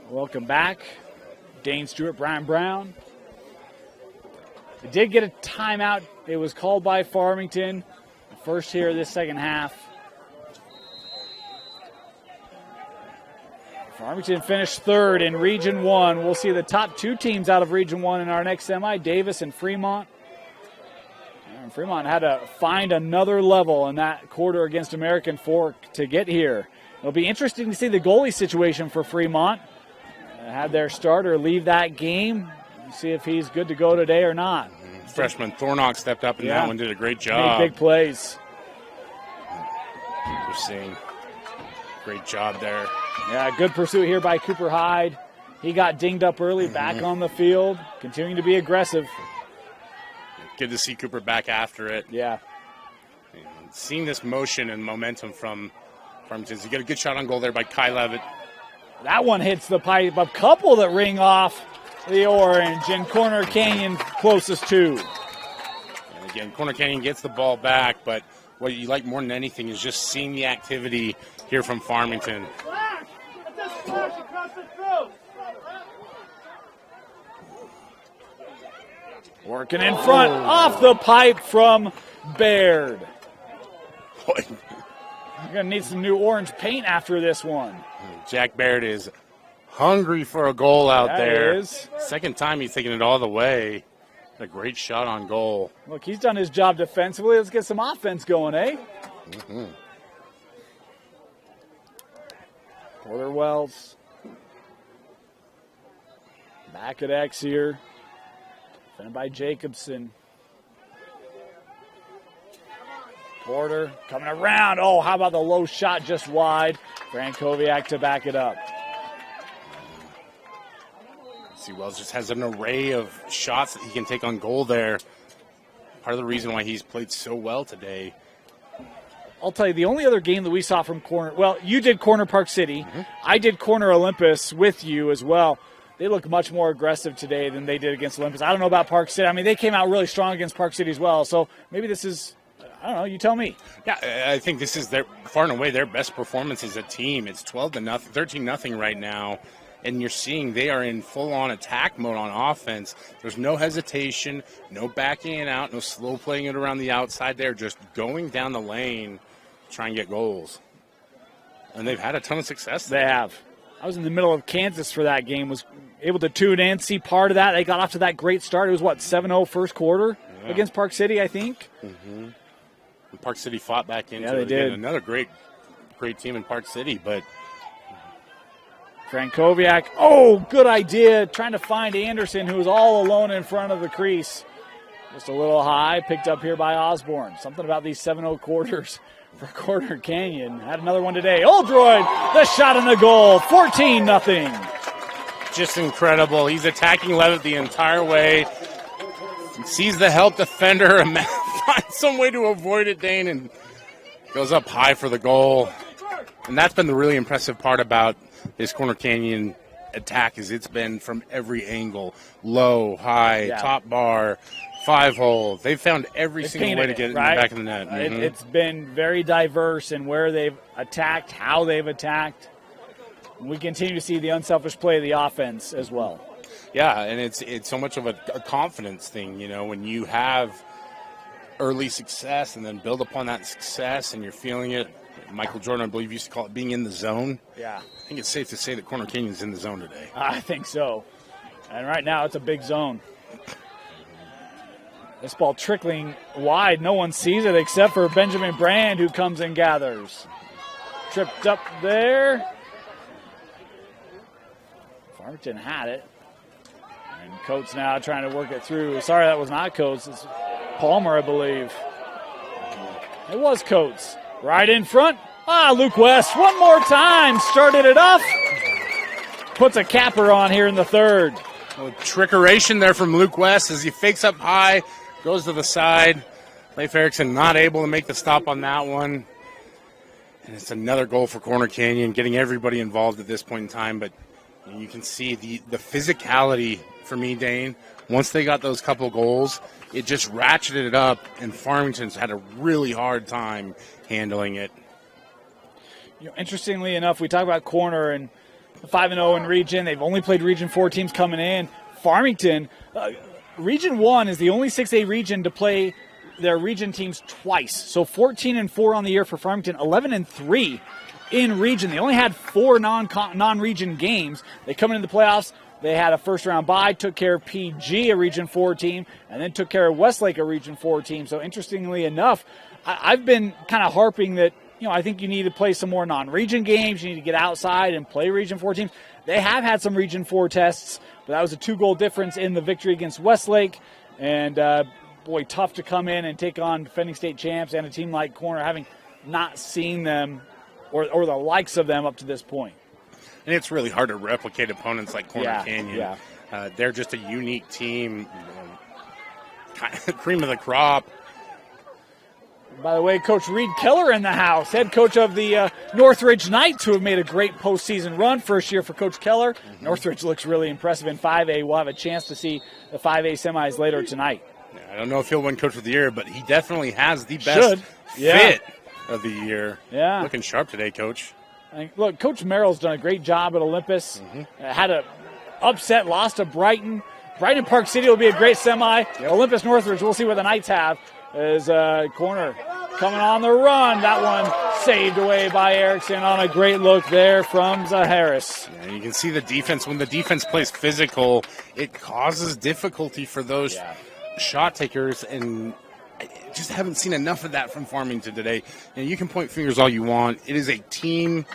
Welcome back. Dane Stewart, Brian Brown. They did get a timeout. It was called by Farmington. The first here of this second half. Farmington finished third in Region 1. We'll see the top 2 teams out of Region 1 in our next semi, Davis and Fremont. And Fremont had to find another level in that quarter against American Fork to get here. It'll be interesting to see the goalie situation for Fremont. Had their starter leave that game. See if he's good to go today or not. Freshman Thornock stepped up in that one, did a great job. Big plays. We're seeing great job there. Yeah, good pursuit here by Cooper Hyde. He got dinged up early, back on the field, continuing to be aggressive. Good to see Cooper back after it. Yeah. Seeing this motion and momentum from Farmington. You get a good shot on goal there by Kai Levitt. That one hits the pipe. A couple that ring off the orange, and Corner Canyon closest to. And again, Corner Canyon gets the ball back, but what you like more than anything is just seeing the activity here from Farmington. Working in front, off the pipe from Baird. You're going to need some new orange paint after this one. Jack Baird is hungry for a goal out there. He is. Second time he's taking it all the way. A great shot on goal. Look, he's done his job defensively. Let's get some offense going, eh? Porter Wells. Back at X here. Defended by Jacobson. Porter coming around. Oh, how about the low shot just wide? Frankowiak to back it up. See, Wells just has an array of shots that he can take on goal there. Part of the reason why he's played so well today. I'll tell you, the only other game that we saw from Corner, well, you did Corner Park City. I did Corner Olympus with you as well. They look much more aggressive today than they did against Olympus. I don't know about Park City. I mean, they came out really strong against Park City as well. So maybe this is, I don't know, you tell me. Yeah, I think this is their far and away their best performance as a team. It's 13-0 right now. And you're seeing they are in full-on attack mode on offense. There's no hesitation, no backing it out, no slow playing it around the outside. They're just going down the lane to try and get goals. And they've had a ton of success there. They have. I was in the middle of Kansas for that game, was able to tune in, see part of that. They got off to that great start. It was, 7-0 first quarter against Park City, I think. And Park City fought back into they it again. did. Another great team in Park City, but Frankowiak, oh, good idea, trying to find Anderson, who was all alone in front of the crease. Just a little high, picked up here by Osborne. Something about these 7-0 quarters for Corner Canyon. Had another one today. Oldroyd, the shot and the goal, 14-0. just incredible. He's attacking Levitt the entire way. He sees the help defender and finds some way to avoid it, Dane, and goes up high for the goal. And that's been the really impressive part about this Corner Canyon attack, is it's been from every angle. Low, high, top bar, 5-hole. They've found every single way to get it in the back of the net. It's been very diverse in where they've attacked, how they've attacked. We continue to see the unselfish play of the offense as well. Yeah, and it's so much of a confidence thing, you know, when you have early success and then build upon that success and you're feeling it. Michael Jordan, I believe, used to call it being in the zone. Yeah. I think it's safe to say that Corner Canyon's in the zone today. I think so. And right now it's a big zone. This ball trickling wide. No one sees it except for Benjamin Brand, who comes and gathers. Tripped up there. Farmington had it. And Coates now trying to work it through. Sorry, that was not Coates. It's Palmer, I believe. It was Coates. Right in front. Luke West one more time. Started it off. Puts a capper on here in the third. Trickeration there from Luke West as he fakes up high, goes to the side. Leif Erickson not able to make the stop on that one. And it's another goal for Corner Canyon, getting everybody involved at this point in time. But you can see the physicality for me, Dane. Once they got those couple goals, it just ratcheted it up, and Farmington's had a really hard time handling it. You know, interestingly enough, we talk about Corner and 5-0 in region. They've only played Region 4 teams coming in. Farmington, Region 1 is the only 6A region to play their region teams twice. So 14-4 on the year for Farmington, 11-3 in region. They only had 4 non-region games. They come into the playoffs. They had a first-round bye, took care of PG, a Region 4 team, and then took care of Westlake, a Region 4 team. So interestingly enough, I've been kind of harping that, I think you need to play some more non-region games. You need to get outside and play Region 4 teams. They have had some Region 4 tests, but that was a 2-goal difference in the victory against Westlake. And, boy, tough to come in and take on defending state champs and a team like Corner, having not seen them or the likes of them up to this point. And it's really hard to replicate opponents like Corner Canyon. Yeah. They're just a unique team, cream of the crop. By the way, Coach Reed Keller in the house, head coach of the Northridge Knights, who have made a great postseason run. First year for Coach Keller. Mm-hmm. Northridge looks really impressive in 5A. We'll have a chance to see the 5A semis later tonight. I don't know if he'll win Coach of the Year, but he definitely has the best fit of the year. Yeah. Looking sharp today, Coach. Look, Coach Merrill's done a great job at Olympus. Mm-hmm. Had a upset, lost to Brighton. Brighton Park City will be a great semi. Yep. Olympus Northridge, we'll see what the Knights have. As Corner coming on the run. That one saved away by Erickson on a great look there from Zaharis. Yeah, you can see the defense. When the defense plays physical, it causes difficulty for those shot takers, and I just haven't seen enough of that from Farmington today. And you can point fingers all you want. It is a team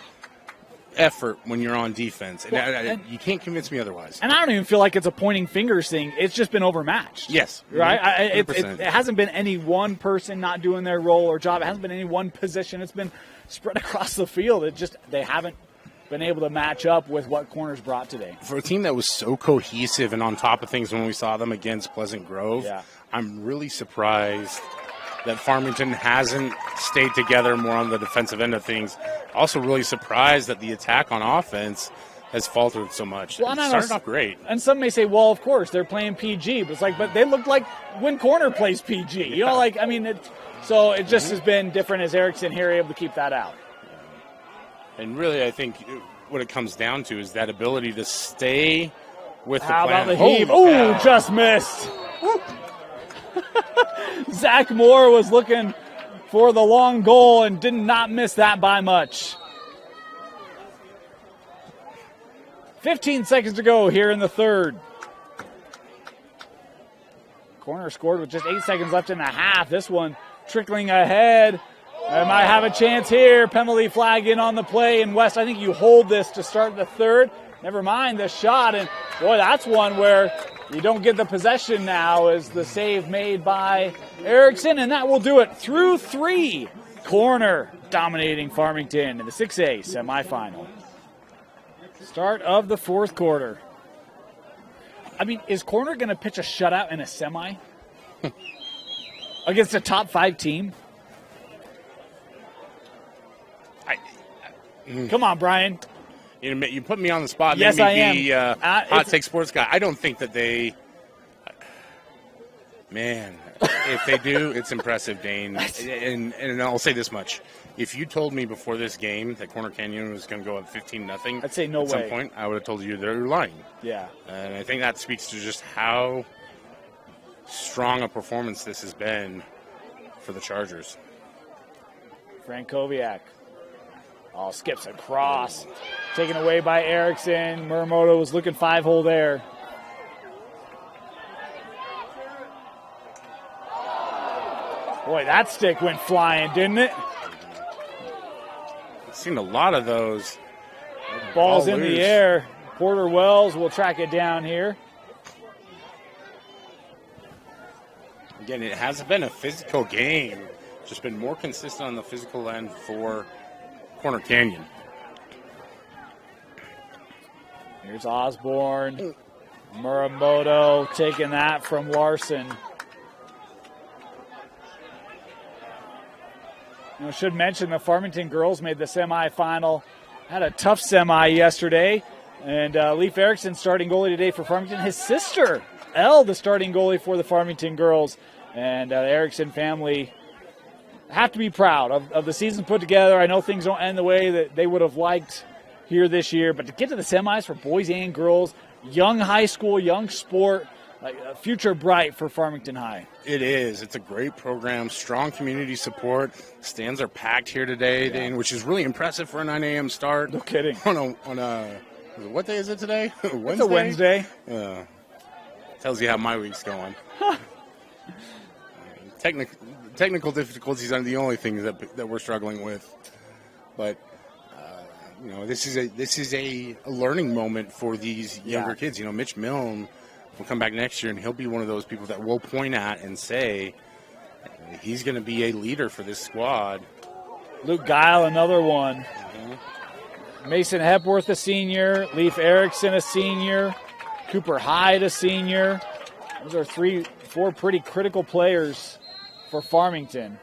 effort when you're on defense, and you can't convince me otherwise. And I don't even feel like it's a pointing fingers thing. It's just been overmatched. Yes. Right? It hasn't been any one person not doing their role or job. It hasn't been any one position. It's been spread across the field. They haven't been able to match up with what Corner's brought today. For a team that was so cohesive and on top of things when we saw them against Pleasant Grove, I'm really surprised that Farmington hasn't stayed together more on the defensive end of things. Also really surprised that the attack on offense has faltered so much. Well, it started off great. And some may say, well, of course, they're playing PG. But it's like, but they look like when Corner plays PG. You know, so it just has been different as Erickson here able to keep that out. And really, I think what it comes down to is that ability to stay with the plan. How about the heave? Oh, just missed. Zach Moore was looking for the long goal and did not miss that by much. 15 seconds to go here in the third. Corner scored with just 8 seconds left in the half. This one trickling ahead. I might have a chance here. Penalty flag in on the play. And West, I think you hold this to start the third. Never mind the shot. And boy, that's one where you don't get the possession now as the save made by Erickson. And that will do it through 3. Corner dominating Farmington in the 6A semifinal. Start of the fourth quarter. I mean, is Corner going to pitch a shutout in a semi against a top 5 team? Come on, Brian. You put me on the spot. Yes, I am. Be hot take sports guy. I don't think that they. Man, if they do, it's impressive, Dane. And I'll say this much: if you told me before this game that Corner Canyon was going to go up 15-0, I'd say no way. At some point, I would have told you they're lying. Yeah. And I think that speaks to just how strong a performance this has been for the Chargers. Frankowiak. Oh, skips across. Taken away by Erickson. Muramoto was looking 5-hole there. Boy, that stick went flying, didn't it? I've seen a lot of those. Ball's in the air. Porter Wells will track it down here. Again, it has been a physical game. Just been more consistent on the physical end for Corner Canyon. Here's Osborne. Muramoto taking that from Larson. I should mention the Farmington girls made the semifinal. Had a tough semi yesterday. And Leif Erickson starting goalie today for Farmington. His sister, Elle, the starting goalie for the Farmington girls. And the Erickson family have to be proud of the season put together. I know things don't end the way that they would have liked here this year, but to get to the semis for boys and girls, young high school, young sport, a future bright for Farmington High. It is. It's a great program, strong community support. Stands are packed here today, Dane, which is really impressive for a 9 a.m. start. No kidding. On a what day is it today? Wednesday? It's a Wednesday. Tells you how my week's going. Technical difficulties are the only things that we're struggling with, but this is a learning moment for these younger kids. Mitch Milne will come back next year, and he'll be one of those people that we'll point at and say he's going to be a leader for this squad. Luke Guile, another one. Mason Hepworth, a senior. Leif Erickson, a senior. Cooper Hyde, a senior. Those are 4 pretty critical players for Farmington.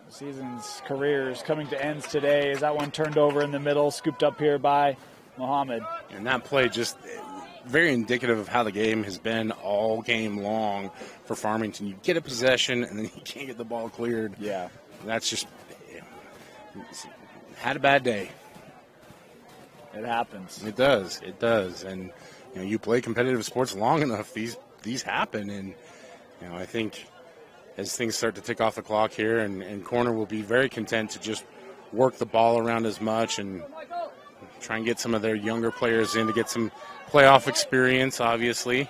The season's careers coming to ends today. Is that one turned over in the middle, scooped up here by Mohammed. And that play just very indicative of how the game has been all game long for Farmington. You get a possession, and then you can't get the ball cleared. Yeah. That's just had a bad day. It happens. It does. And you play competitive sports long enough, these happen. And I think as things start to tick off the clock here, and Corner will be very content to just work the ball around as much and try and get some of their younger players in to get some playoff experience, obviously.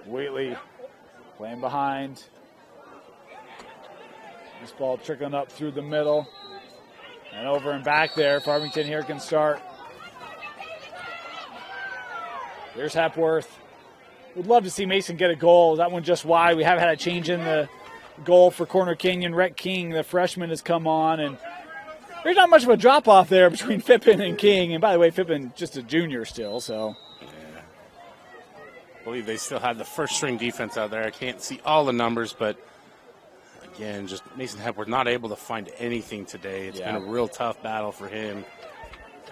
Wheatley playing behind. This ball trickling up through the middle. And over and back there. Farmington here can start. Here's Hepworth. Would love to see Mason get a goal. That one just wide. We have had a change in the goal for Corner Canyon. Rhett King, the freshman, has come on. And there's not much of a drop-off there between Fippen and King. And by the way, Fippen just a junior still, so. Yeah. I believe they still have the first-string defense out there. I can't see all the numbers, but again, just Mason Hepworth not able to find anything today. It's been a real tough battle for him.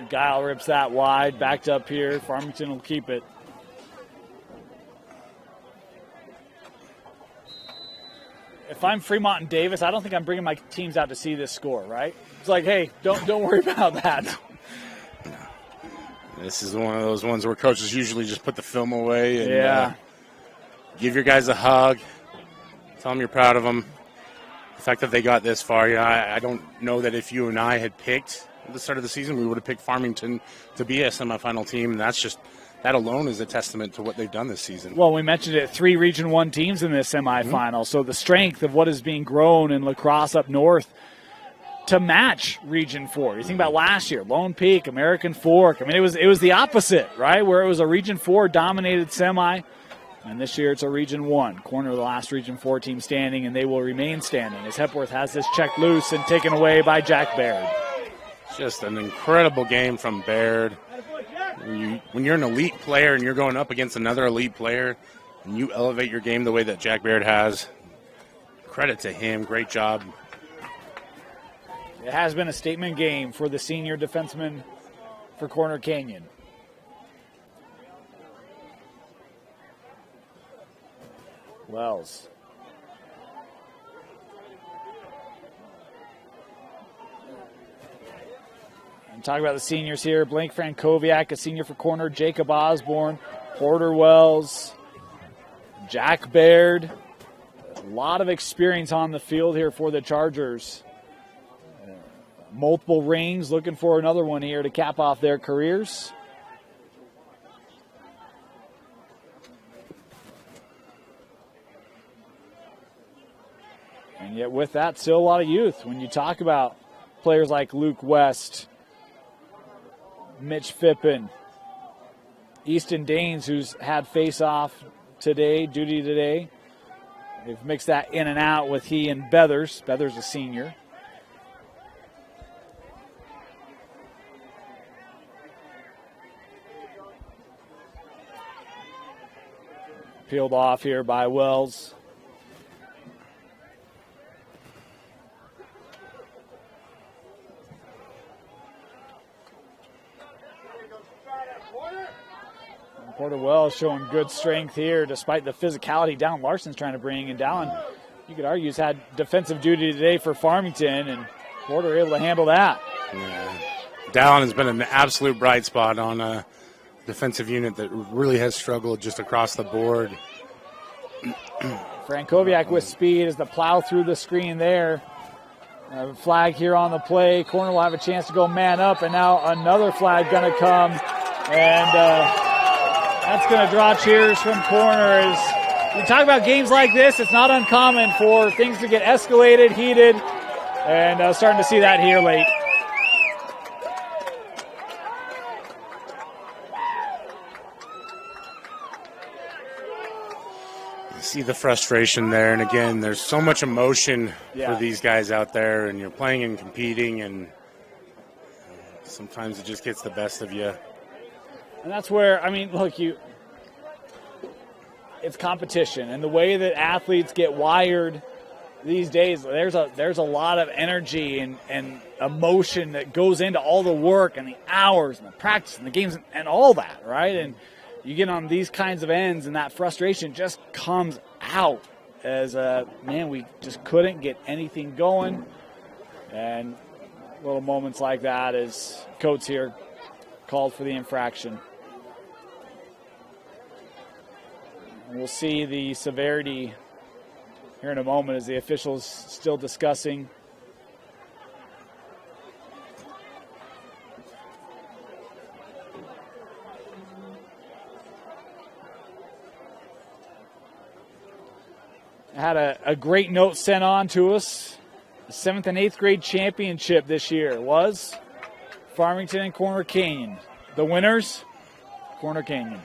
Guile rips that wide, backed up here. Farmington will keep it. If I'm Fremont and Davis, I don't think I'm bringing my teams out to see this score, right? It's like, hey, don't worry about that. No. This is one of those ones where coaches usually just put the film away and give your guys a hug. Tell them you're proud of them. The fact that they got this far, I don't know that if you and I had picked at the start of the season, we would have picked Farmington to be a semifinal team, and that alone is a testament to what they've done this season. Well, we mentioned it, 3 Region 1 teams in this semifinal, so the strength of what is being grown in Lacrosse up north to match Region 4. You think about last year, Lone Peak, American Fork. I mean, it was the opposite, right, where it was a Region 4 dominated semi, and this year it's a Region 1. Corner, the last Region 4 team standing, and they will remain standing as Hepworth has this checked loose and taken away by Jack Baird. Just an incredible game from Baird. When you're an elite player and you're going up against another elite player and you elevate your game the way that Jack Baird has, credit to him. Great job. It has been a statement game for the senior defenseman for Corner Canyon. Wells. And talk about the seniors here. Blake Frankowiak, a senior for Corner. Jacob Osborne, Porter Wells, Jack Baird. A lot of experience on the field here for the Chargers. Multiple rings, looking for another one here to cap off their careers. And yet with that, still a lot of youth. When you talk about players like Luke West, Mitch Fippen, Easton Daines, who's had face-off today, duty today. They've mixed that in and out with he and Beathers. Beathers a senior. Peeled off here by Wells. Porter Wells showing good strength here despite the physicality Dallin Larson's trying to bring. And Dallin, you could argue, has had defensive duty today for Farmington, and Porter able to handle that. Yeah. Dallin has been an absolute bright spot on defensive unit that really has struggled just across the board. Frankowiak with speed as the plow through the screen there. Flag here on the play. Corner will have a chance to go man up, and now another flag going to come. And that's going to draw cheers from corner. As we talk about games like this, it's not uncommon for things to get escalated, heated, and starting to see that here late. See the frustration there, and again, there's so much emotion for these guys out there, and you're playing and competing, and sometimes it just gets the best of you. And that's where, I mean, look, it's competition, and the way that athletes get wired these days, there's a lot of energy and emotion that goes into all the work and the hours and the practice and the games and all that, right? And you get on these kinds of ends, and that frustration just comes out as, man, we just couldn't get anything going. And little moments like that as Coates here called for the infraction. And we'll see the severity here in a moment as the officials still discussing. Had a great note sent on to us. The 7th and 8th grade championship this year was Farmington and Corner Canyon. The winners, Corner Canyon.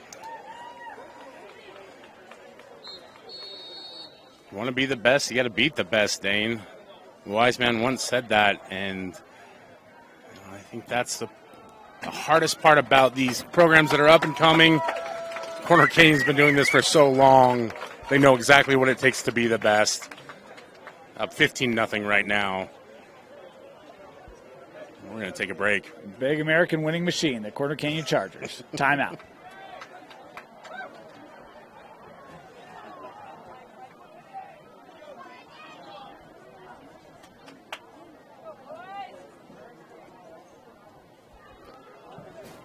You want to be the best, you got to beat the best, Dane. The wise man once said that, and I think that's the hardest part about these programs that are up and coming. Corner Canyon's been doing this for so long. They know exactly what it takes to be the best. Up 15-0 right now. We're going to take a break. Big American winning machine, the Corner Canyon Chargers. Timeout.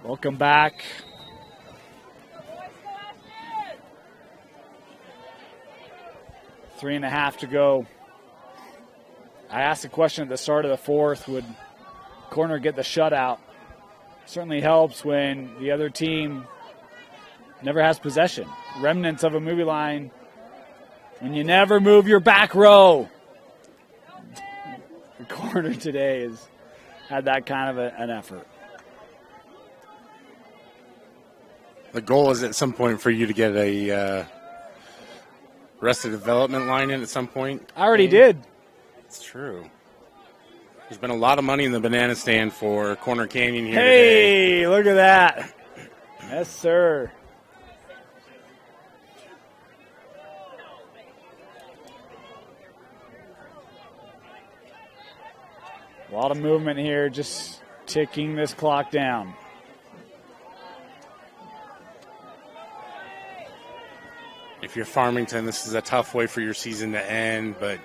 Welcome back. Three and a half to go. I asked a question at the start of the fourth, would Corner get the shutout? Certainly helps when the other team never has possession. Remnants of a movie line when you never move your back row. The Corner today has had that kind of an effort. The goal is at some point for you to get a Arrested Development line in at some point. I already did. It's true. There's been a lot of money in the banana stand for Corner Canyon here Hey, today. Look at that. Yes, sir. A lot of movement here, just ticking this clock down. If you're Farmington, this is a tough way for your season to end, but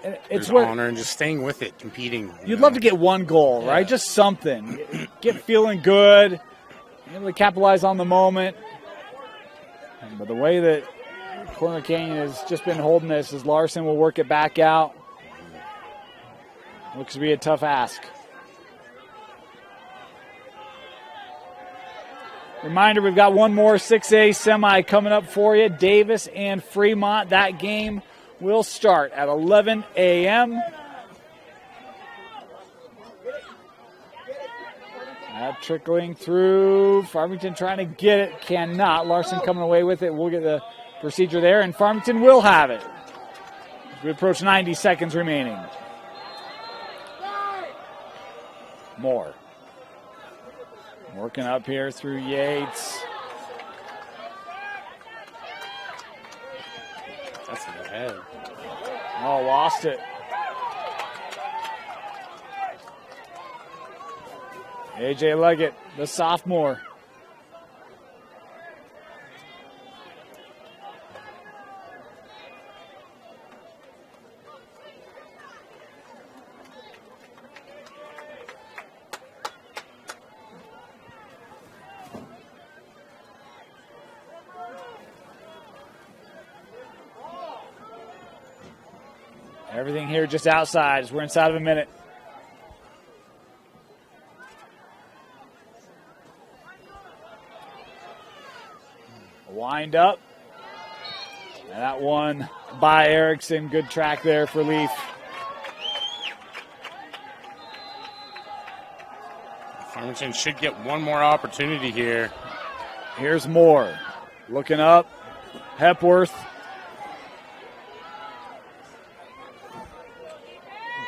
It's there's honor and just staying with it, competing. You'd love to get one goal, right? Just something. Get feeling good, able to capitalize on the moment. But the way that Corner Canyon has just been holding this as Larson will work it back out. Looks to be a tough ask. Reminder, we've got one more 6A semi coming up for you. Davis and Fremont. That game will start at 11 a.m. That trickling through. Farmington trying to get it. Cannot. Larson coming away with it. We'll get the procedure there, and Farmington will have it. We approach 90 seconds remaining. More. Working up here through Yates. That's in the head. Oh, lost it. A.J. Leggett, the sophomore. Everything here just outside as we're inside of a minute. Wind up. And that one by Erickson. Good track there for Leaf. Farmington should get one more opportunity here. Here's Moore. Looking up. Hepworth.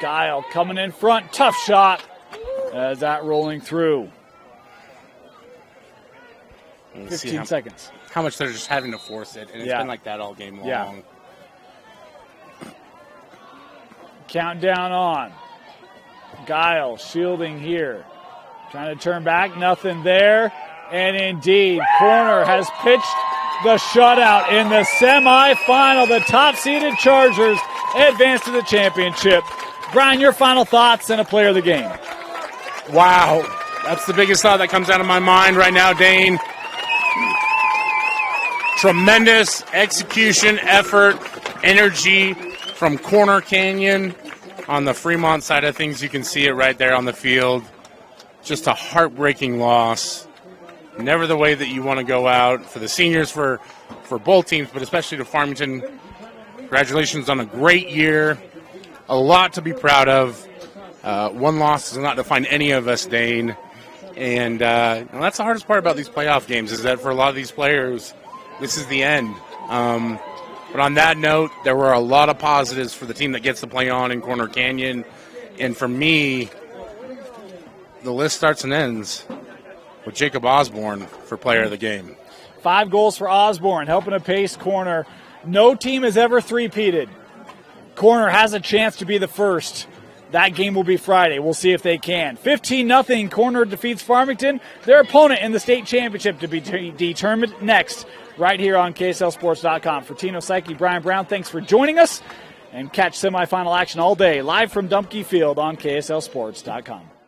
Guile coming in front. Tough shot. As that rolling through. 15 seconds. How much they're just having to force it, and it's been like that all game long. Yeah. Countdown on. Guile shielding here. Trying to turn back, nothing there. And indeed, Corner has pitched the shutout in the semifinal. The top-seeded Chargers advance to the championship. Brian, your final thoughts and a player of the game. Wow. That's the biggest thought that comes out of my mind right now, Dane. Tremendous execution, effort, energy from Corner Canyon. On the Fremont side of things, you can see it right there on the field. Just a heartbreaking loss. Never the way that you want to go out for the seniors, for both teams, but especially to Farmington. Congratulations on a great year. A lot to be proud of. One loss does not define any of us, Dane. And that's the hardest part about these playoff games, is that for a lot of these players, this is the end. But on that note, there were a lot of positives for the team that gets to play on in Corner Canyon. And for me, the list starts and ends with Jacob Osborne for player of the game. 5 goals for Osborne, helping to pace Corner. No team has ever three-peated. Corner has a chance to be the first. That game will be Friday. We'll see if they can. 15-0, Corner defeats Farmington, their opponent in the state championship, to be determined next, right here on KSLSports.com. For Tino Psyche, Brian Brown, thanks for joining us. And catch semifinal action all day, live from Dumpke Field on KSLSports.com.